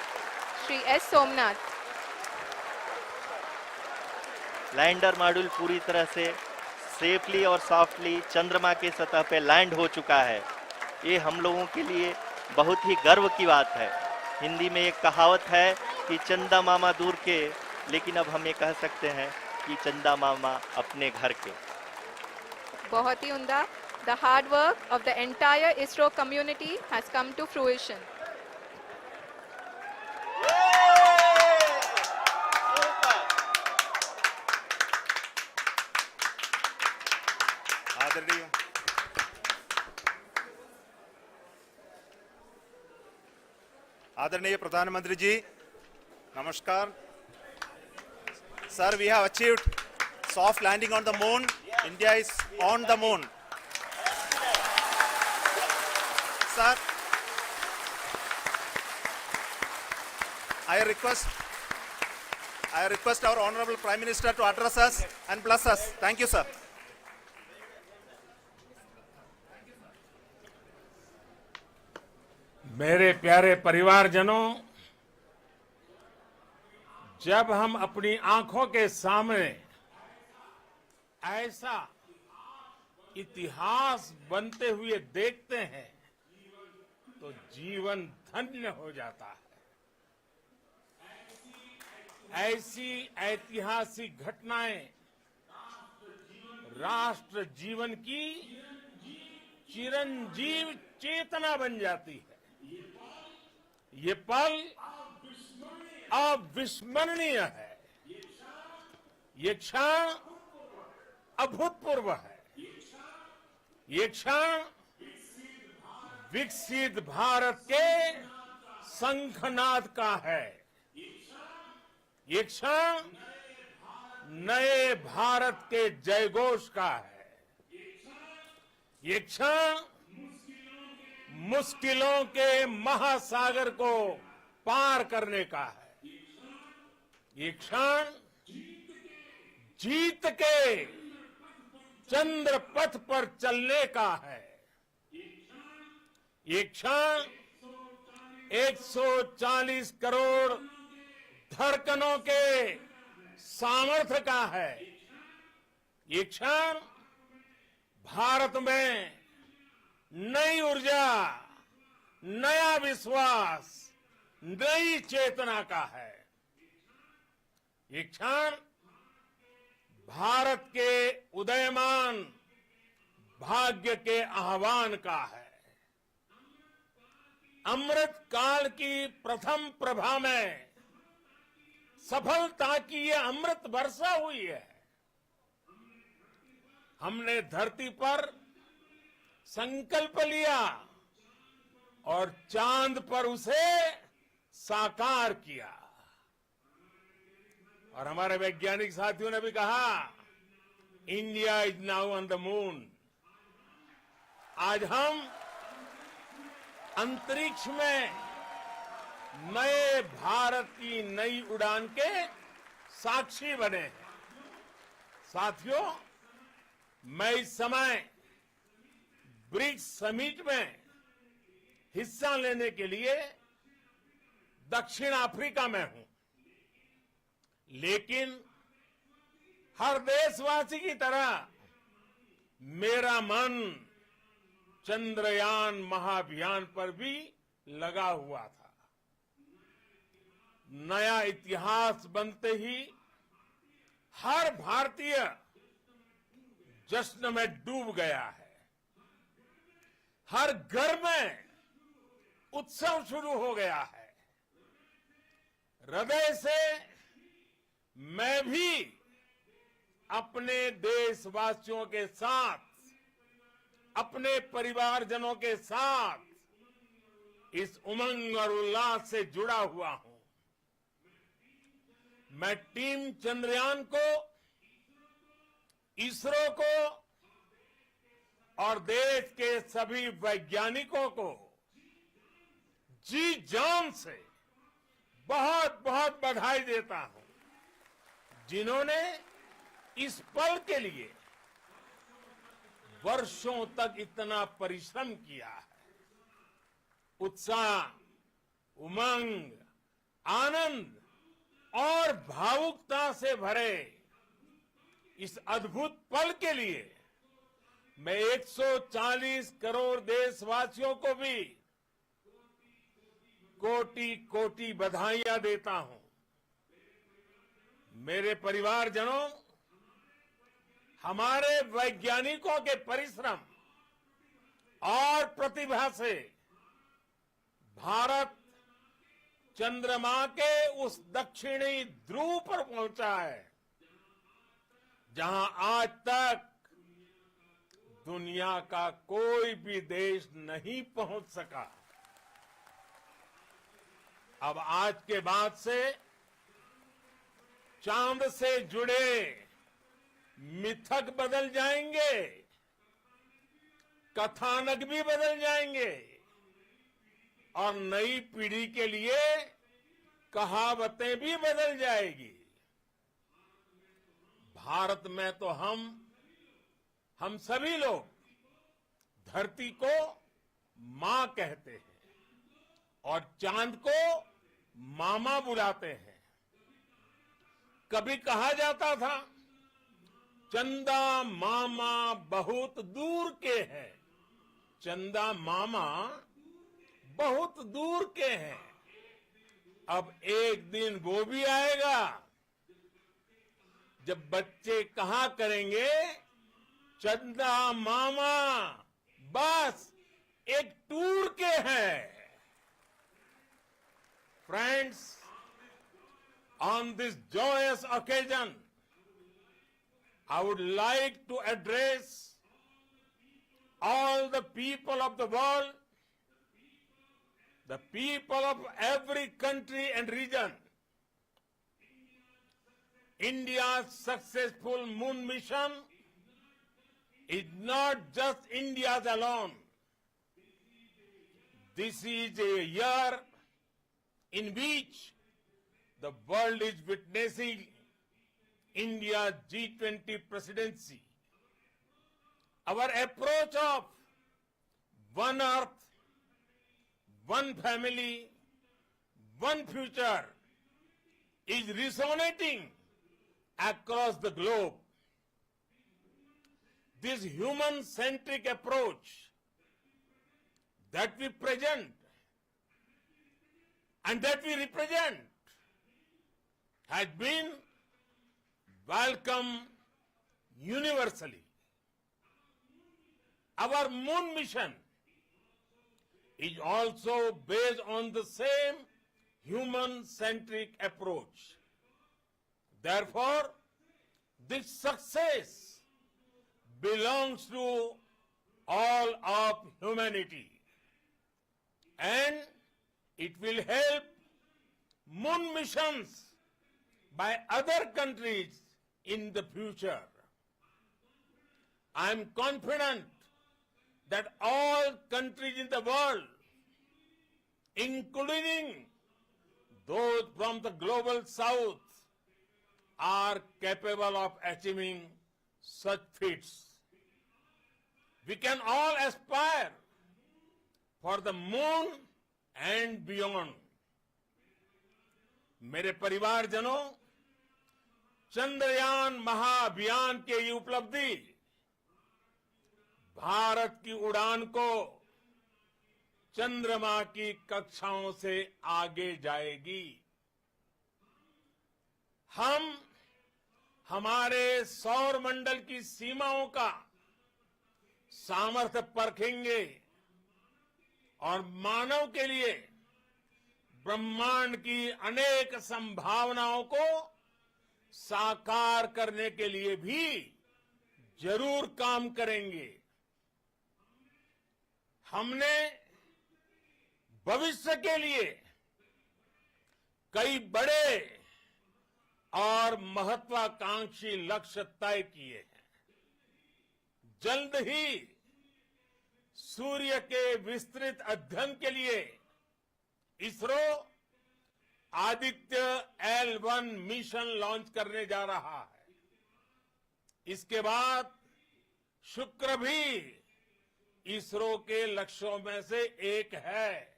Shri S. Somnath. Lander module पूरी तरह से सेफली और सॉफ्टली चंद्रमा के सतह पे लैंड हो चुका है। ये हम लोगों के लिए बहुत ही गर्व की बात है। हिंदी में एक कहावत है कि चंदा मामा दूर के, लेकिन अब हम ये कह सकते हैं कि चंदा मामा अपने घर के। बहुत ही उम्दा. The hard work of the entire ISRO community has come to fruition. आदरणीय आदरणीय प्रधानमंत्री जी, नमस्कार. Sir, we have achieved soft landing on the moon. India is on the moon. Sir, I request our Honorable Prime Minister to address us and bless us. Thank you, sir. मेरे प्यारे परिवारजनों, जब हम अपनी आंखों के सामने ऐसा इतिहास बनते हुए देखते हैं तो जीवन धन्य हो जाता है. ऐसी ऐतिहासिक घटनाएं राष्ट्र जीवन की चिरंजीव चेतना बन जाती है. ये पल अविस्मरणीय है. ये क्षण अभूतपूर्व है. ये क्षण विकसित भारत के शंखनाद का है. ये क्षण नए भारत के जयघोष का है. ये क्षण मुश्किलों के महासागर को पार करने का है. ये क्षण जीत के चंद्र पथ पर चलने का है. ये क्षण 140 करोड़ धड़कनों के सामर्थ्य का है. ये क्षण भारत में नई ऊर्जा, नया विश्वास, नई चेतना का है. ये क्षण भारत के उदयमान भाग्य के आह्वान का है. अमृत काल की प्रथम प्रभा में सफलता की ये अमृत वर्षा हुई है. हमने धरती पर संकल्प लिया और चांद पर उसे साकार किया. और हमारे वैज्ञानिक साथियों ने भी कहा, India is now on the moon. आज हम अंतरिक्ष में नए भारत की नई उड़ान के साक्षी बने हैं. साथियों, मैं इस समय ब्रिक्स समिट में हिस्सा लेने के लिए दक्षिण अफ्रीका में हूं. लेकिन हर देशवासी की तरह मेरा मन चंद्रयान महाअभियान पर भी लगा हुआ था. नया इतिहास बनते ही हर भारतीय जश्न में डूब गया है. हर घर में उत्सव शुरू हो गया है. हृदय से मैं भी अपने देशवासियों के साथ, अपने परिवारजनों के साथ इस उमंग और उल्लास से जुड़ा हुआ हूं. मैं टीम चंद्रयान को, इसरो को और देश के सभी वैज्ञानिकों को जी जान से बहुत बहुत बधाई देता हूं, जिन्होंने इस पल के लिए वर्षों तक इतना परिश्रम किया है. उत्साह, उमंग, आनंद और भावुकता से भरे इस अद्भुत पल के लिए मैं 140 करोड़ देशवासियों को भी कोटि कोटि बधाइयां देता हूं। मेरे परिवारजनों, हमारे वैज्ञानिकों के परिश्रम और प्रतिभा से भारत चंद्रमा के उस दक्षिणी ध्रुव पर पहुंचा है जहां आज तक दुनिया का कोई भी देश नहीं पहुंच सका। अब आज के बाद से चांद से जुड़े मिथक बदल जाएंगे, कथानक भी बदल जाएंगे और नई पीढ़ी के लिए कहावतें भी बदल जाएगी। भारत में तो हम सभी लोग धरती को मां कहते हैं और चांद को मामा बुलाते हैं। कभी कहा जाता था, चंदा मामा बहुत दूर के हैं। चंदा मामा बहुत दूर के हैं। अब एक दिन वो भी आएगा जब बच्चे कहा करेंगे, चंदा मामा बस एक टूर के हैं। Friends, on this joyous occasion, I would like to address all the people of the world, the people of every country and region. India's successful moon mission is not just India's alone. This is a year in which the world is witnessing India's G20 presidency. Our approach of one earth, one family, one future is resonating across the globe. This human-centric approach that we present and that we represent has been welcomed universally. Our moon mission is also based on the same human-centric approach. Therefore, this success belongs to all of humanity, and it will help moon missions by other countries in the future. I am confident that all countries in the world, including those from the global south, are capable of achieving such feats. We can all aspire for the moon and beyond. मेरे परिवारजनों, चंद्रयान महाअभियान की ये उपलब्धि भारत की उड़ान को चंद्रमा की कक्षाओं से आगे जाएगी। हम हमारे सौर मंडल की सीमाओं का सामर्थ्य परखेंगे और मानव के लिए ब्रह्मांड की अनेक संभावनाओं को साकार करने के लिए भी जरूर काम करेंगे। हमने भविष्य के लिए कई बड़े और महत्वाकांक्षी लक्ष्य तय किए हैं। जल्द ही सूर्य के विस्तृत अध्ययन के लिए ISRO Aditya L1 mission launch करने जा रहा है। इसके बाद शुक्र भी इसरो के लक्ष्यों में से एक है।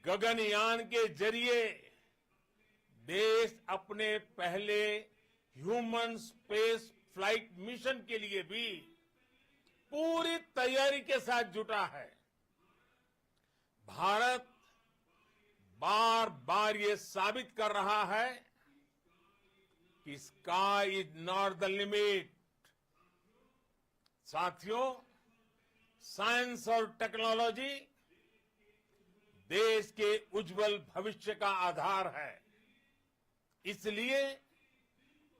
गगनयान के जरिए देश अपने पहले ह्यूमन स्पेस फ्लाइट मिशन के लिए भी पूरी तैयारी के साथ जुटा है। भारत बार ये साबित कर रहा है कि sky is not the limit. साथियों, साइंस और टेक्नोलॉजी देश के उज्जवल भविष्य का आधार है। इसलिए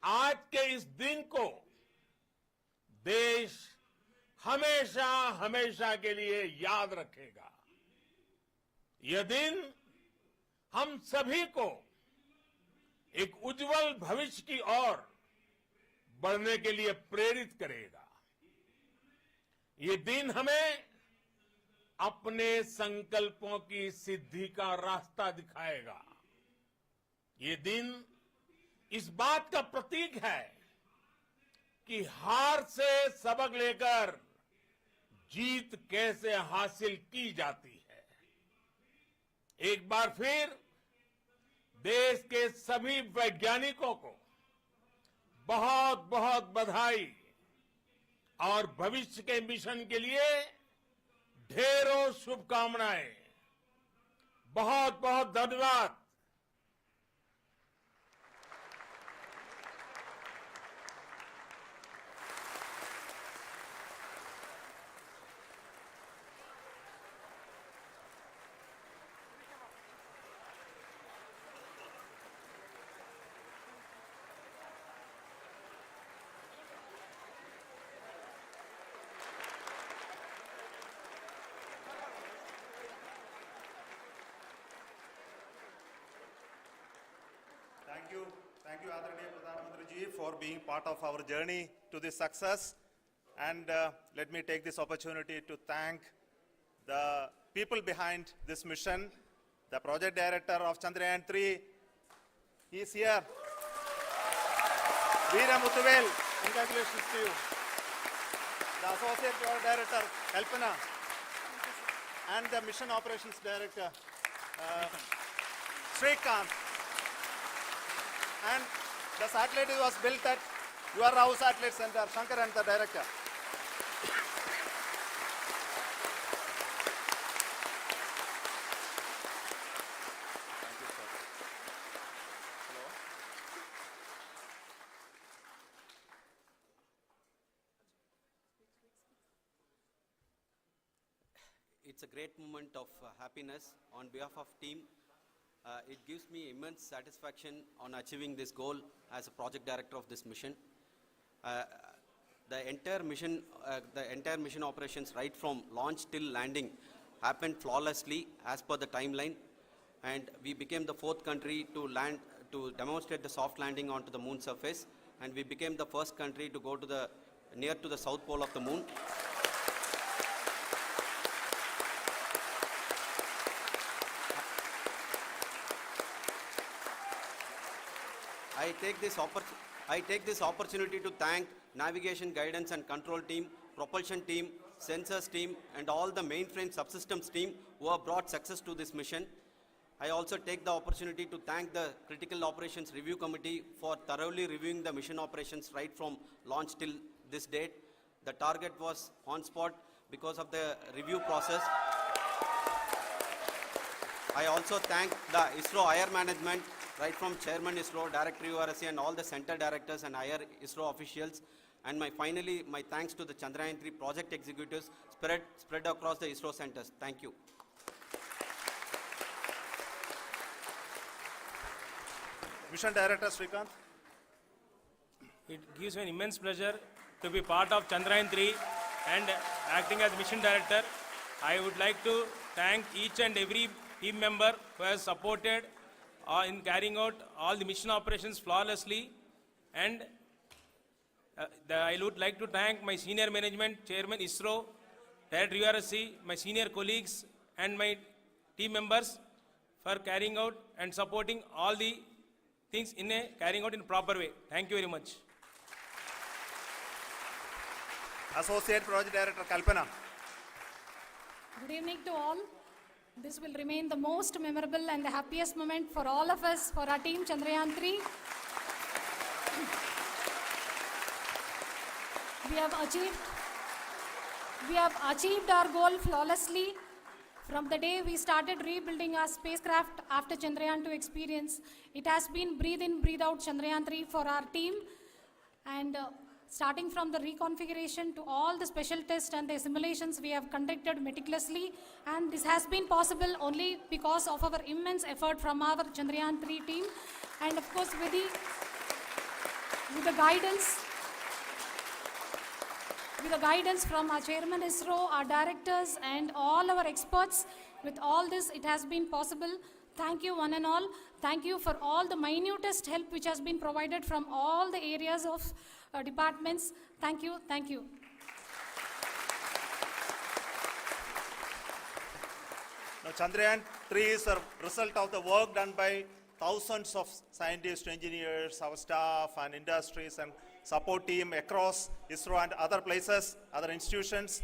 आज के इस दिन को देश हमेशा हमेशा के लिए याद रखेगा। यह दिन हम सभी को एक उज्जवल भविष्य की ओर बढ़ने के लिए प्रेरित करेगा। ये दिन हमें अपने संकल्पों की सिद्धि का रास्ता दिखाएगा। ये दिन इस बात का प्रतीक है कि हार से सबक लेकर जीत कैसे हासिल की जाती है। एक बार फिर देश के सभी वैज्ञानिकों को बहुत बहुत बधाई और भविष्य के मिशन के लिए ढेरों शुभकामनाएं। बहुत बहुत धन्यवाद। Thank you, Adharaniya Pradhan Mantri ji, for being part of our journey to this success. And let me take this opportunity to thank the people behind this mission, the project director of Chandrayaan-3. He is here. Veeraelanggovan, congratulations to you. The associate project director, Kalpana, and the mission operations director, Srikanth. And the satellite was built at your house satellite center, Shankar and the director. Thank you, sir. Hello. It's a great moment of happiness on behalf of team. It gives me immense satisfaction on achieving this goal as a project director of this mission. The entire mission operations, right from launch till landing, happened flawlessly as per the timeline, and we became the 4th country to land to demonstrate the soft landing onto the moon surface, and we became the first country to go to near to the south pole of the moon. I take this opportunity to thank navigation, guidance and control team, propulsion team, sensors team and all the mainframe subsystems team who have brought success to this mission. I also take the opportunity to thank the Critical Operations Review Committee for thoroughly reviewing the mission operations right from launch till this date. The target was on spot because of the review process. I also thank the ISRO higher management, right from Chairman ISRO, Director URSC and all the center directors and higher ISRO officials. And finally, my thanks to the Chandrayaan-3 project executives spread across the ISRO centers. Thank you. Mission Director Srikanth. It gives me an immense pleasure to be part of Chandrayaan-3 and acting as mission director. I would like to thank each and every team member who has supported in carrying out all the mission operations flawlessly, and I would like to thank my senior management, Chairman ISRO, Director URSC, my senior colleagues and my team members for carrying out and supporting all the things carrying out in a proper way. Thank you very much. Associate Project Director Kalpana. Good evening to all. This will remain the most memorable and the happiest moment for all of us, for our team Chandrayaan-3. We have achieved our goal flawlessly. From the day we started rebuilding our spacecraft after Chandrayaan-2 experience, it has been breathe in, breathe out Chandrayaan-3 for our team. And starting from the reconfiguration to all the special tests and the simulations we have conducted meticulously. And this has been possible only because of our immense effort from our Chandrayaan-3 team. And of course, with the guidance from our chairman ISRO, our directors, and all our experts. With all this, it has been possible. Thank you, one and all. Thank you for all the minutest help which has been provided from all the areas of departments. Thank you. Thank you. Now, Chandrayaan-3 is a result of the work done by thousands of scientists, engineers, our staff, and industries, and support team across ISRO and other places, other institutions.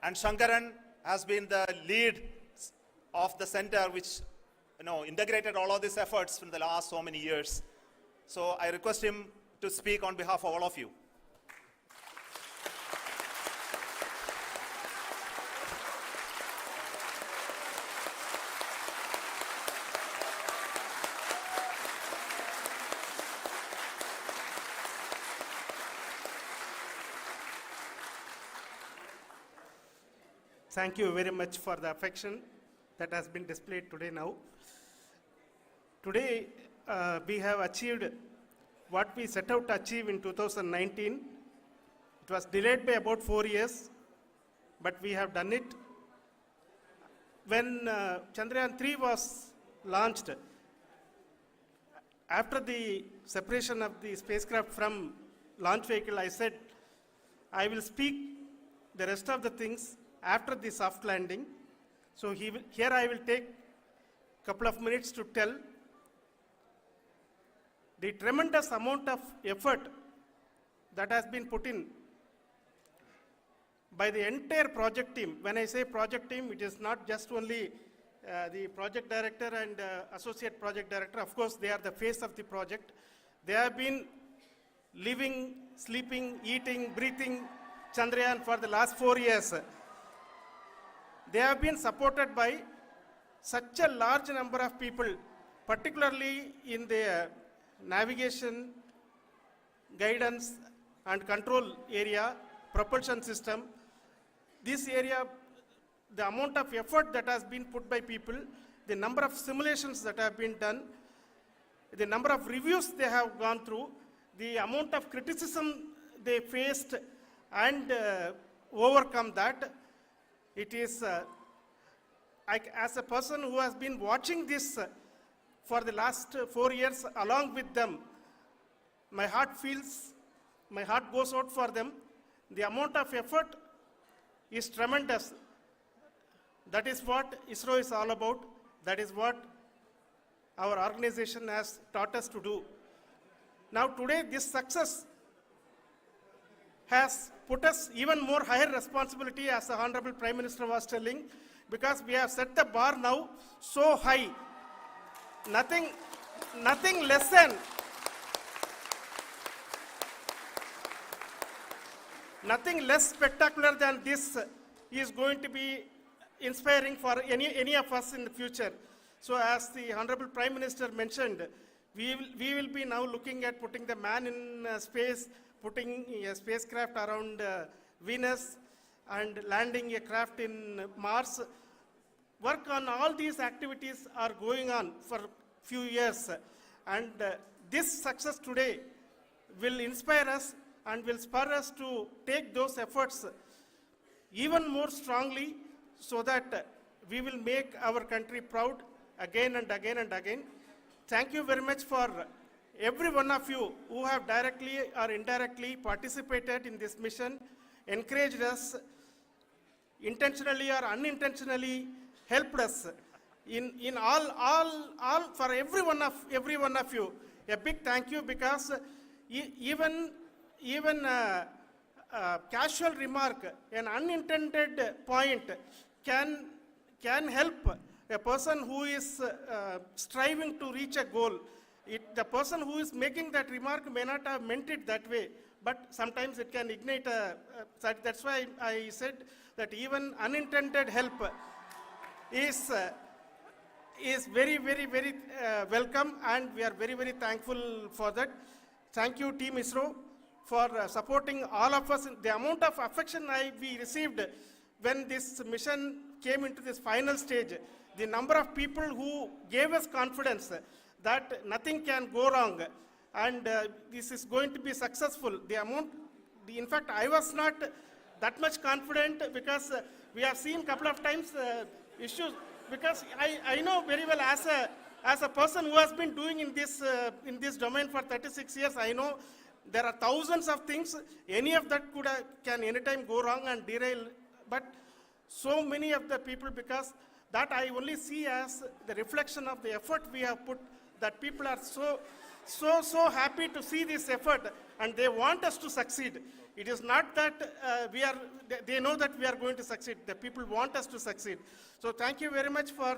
And Shankaran has been the lead of the center which integrated all of these efforts in the last so many years. So I request him to speak on behalf of all of you. Thank you very much for the affection that has been displayed today now. Today, we have achieved what we set out to achieve in 2019. It was delayed by about 4 years, but we have done it. When Chandrayaan-3 was launched, after the separation of the spacecraft from launch vehicle, I said, I will speak the rest of the things after the soft landing. So here I will take a couple of minutes to tell the tremendous amount of effort that has been put in by the entire project team. When I say project team, it is not just only the project director and associate project director. Of course, they are the face of the project. They have been living, sleeping, eating, breathing Chandrayaan for the last 4 years. They have been supported by such a large number of people, particularly in the navigation, guidance and control area, propulsion system. This area, the amount of effort that has been put by people, the number of simulations that have been done, the number of reviews they have gone through, the amount of criticism they faced and overcome that. It is, as a person who has been watching this for the last 4 years along with them, my heart goes out for them. The amount of effort is tremendous. That is what ISRO is all about. That is what our organization has taught us to do. Now today, this success has put us even more higher responsibility, as the Honorable Prime Minister was telling, because we have set the bar now so high. Nothing less spectacular than this is going to be inspiring for any of us in the future. So as the Honorable Prime Minister mentioned, we will be now looking at putting the man in space, putting a spacecraft around Venus and landing a craft in Mars. Work on all these activities are going on for a few years. And this success today will inspire us and will spur us to take those efforts even more strongly so that we will make our country proud again and again and again. Thank you very much for every one of you who have directly or indirectly participated in this mission, encouraged us, intentionally or unintentionally helped us in all for every one of you. A big thank you, because even casual remark, an unintended point can help a person who is striving to reach a goal. The person who is making that remark may not have meant it that way, but sometimes it can ignite that's why I said that even unintended help is very, very, very welcome, and we are very, very thankful for that. Thank you, Team ISRO, for supporting all of us. The amount of affection we received when this mission came into this final stage, the number of people who gave us confidence that nothing can go wrong, and this is going to be successful. In fact, I was not that much confident, because we have seen a couple of times issues, because I know very well, as a person who has been doing in this domain for 36 years, I know there are thousands of things. Any of that can anytime go wrong and derail. But so many of the people, because that I only see as the reflection of the effort we have put, that people are so happy to see this effort, and they want us to succeed. It is not that they know that we are going to succeed. The people want us to succeed. So thank you very much for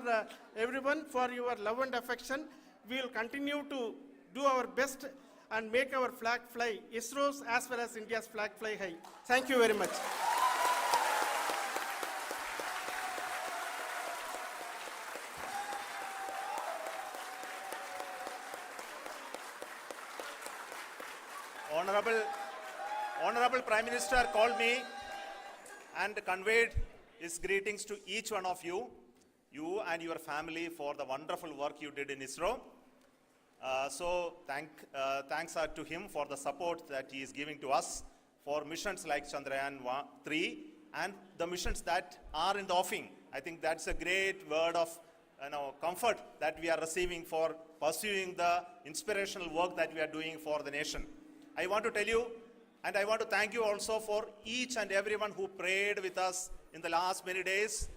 everyone, for your love and affection. We will continue to do our best and make our flag fly, ISRO's as well as India's flag fly high. Thank you very much. Honorable Prime Minister called me and conveyed his greetings to each one of you and your family, for the wonderful work you did in ISRO. So thanks are to him for the support that he is giving to us for missions like Chandrayaan-3 and the missions that are in the offing. I think that's a great word of comfort that we are receiving for pursuing the inspirational work that we are doing for the nation. I want to tell you, and I want to thank you also for each and everyone who prayed with us in the last many days,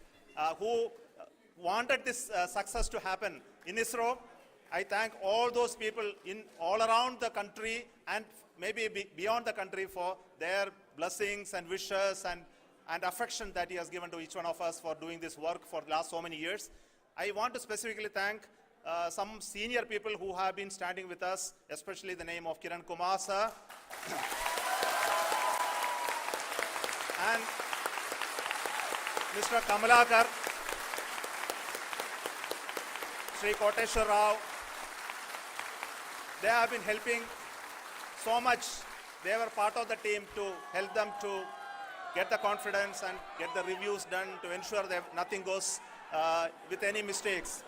who wanted this success to happen in ISRO. I thank all those people all around the country and maybe beyond the country for their blessings and wishes and affection that he has given to each one of us for doing this work for the last so many years. I want to specifically thank some senior people who have been standing with us, especially the name of Kiran Kumar sir and Mr. Kamalakar, Sri Koteshwar Rao. They have been helping so much. They were part of the team to help them to get the confidence and get the reviews done to ensure that nothing goes with any mistakes.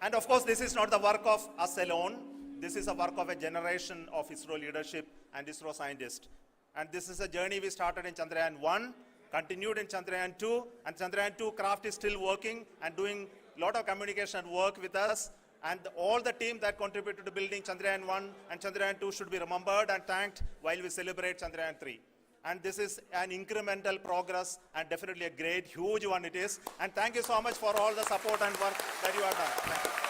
And of course, this is not the work of us alone. This is a work of a generation of ISRO leadership and ISRO scientists. And this is a journey we started in Chandrayaan-1, continued in Chandrayaan-2, and Chandrayaan-2 craft is still working and doing a lot of communication work with us. And all the team that contributed to building Chandrayaan-1 and Chandrayaan-2 should be remembered and thanked while we celebrate Chandrayaan-3. And this is an incremental progress and definitely a great, huge one it is. And thank you so much for all the support and work that you have done. Thank you.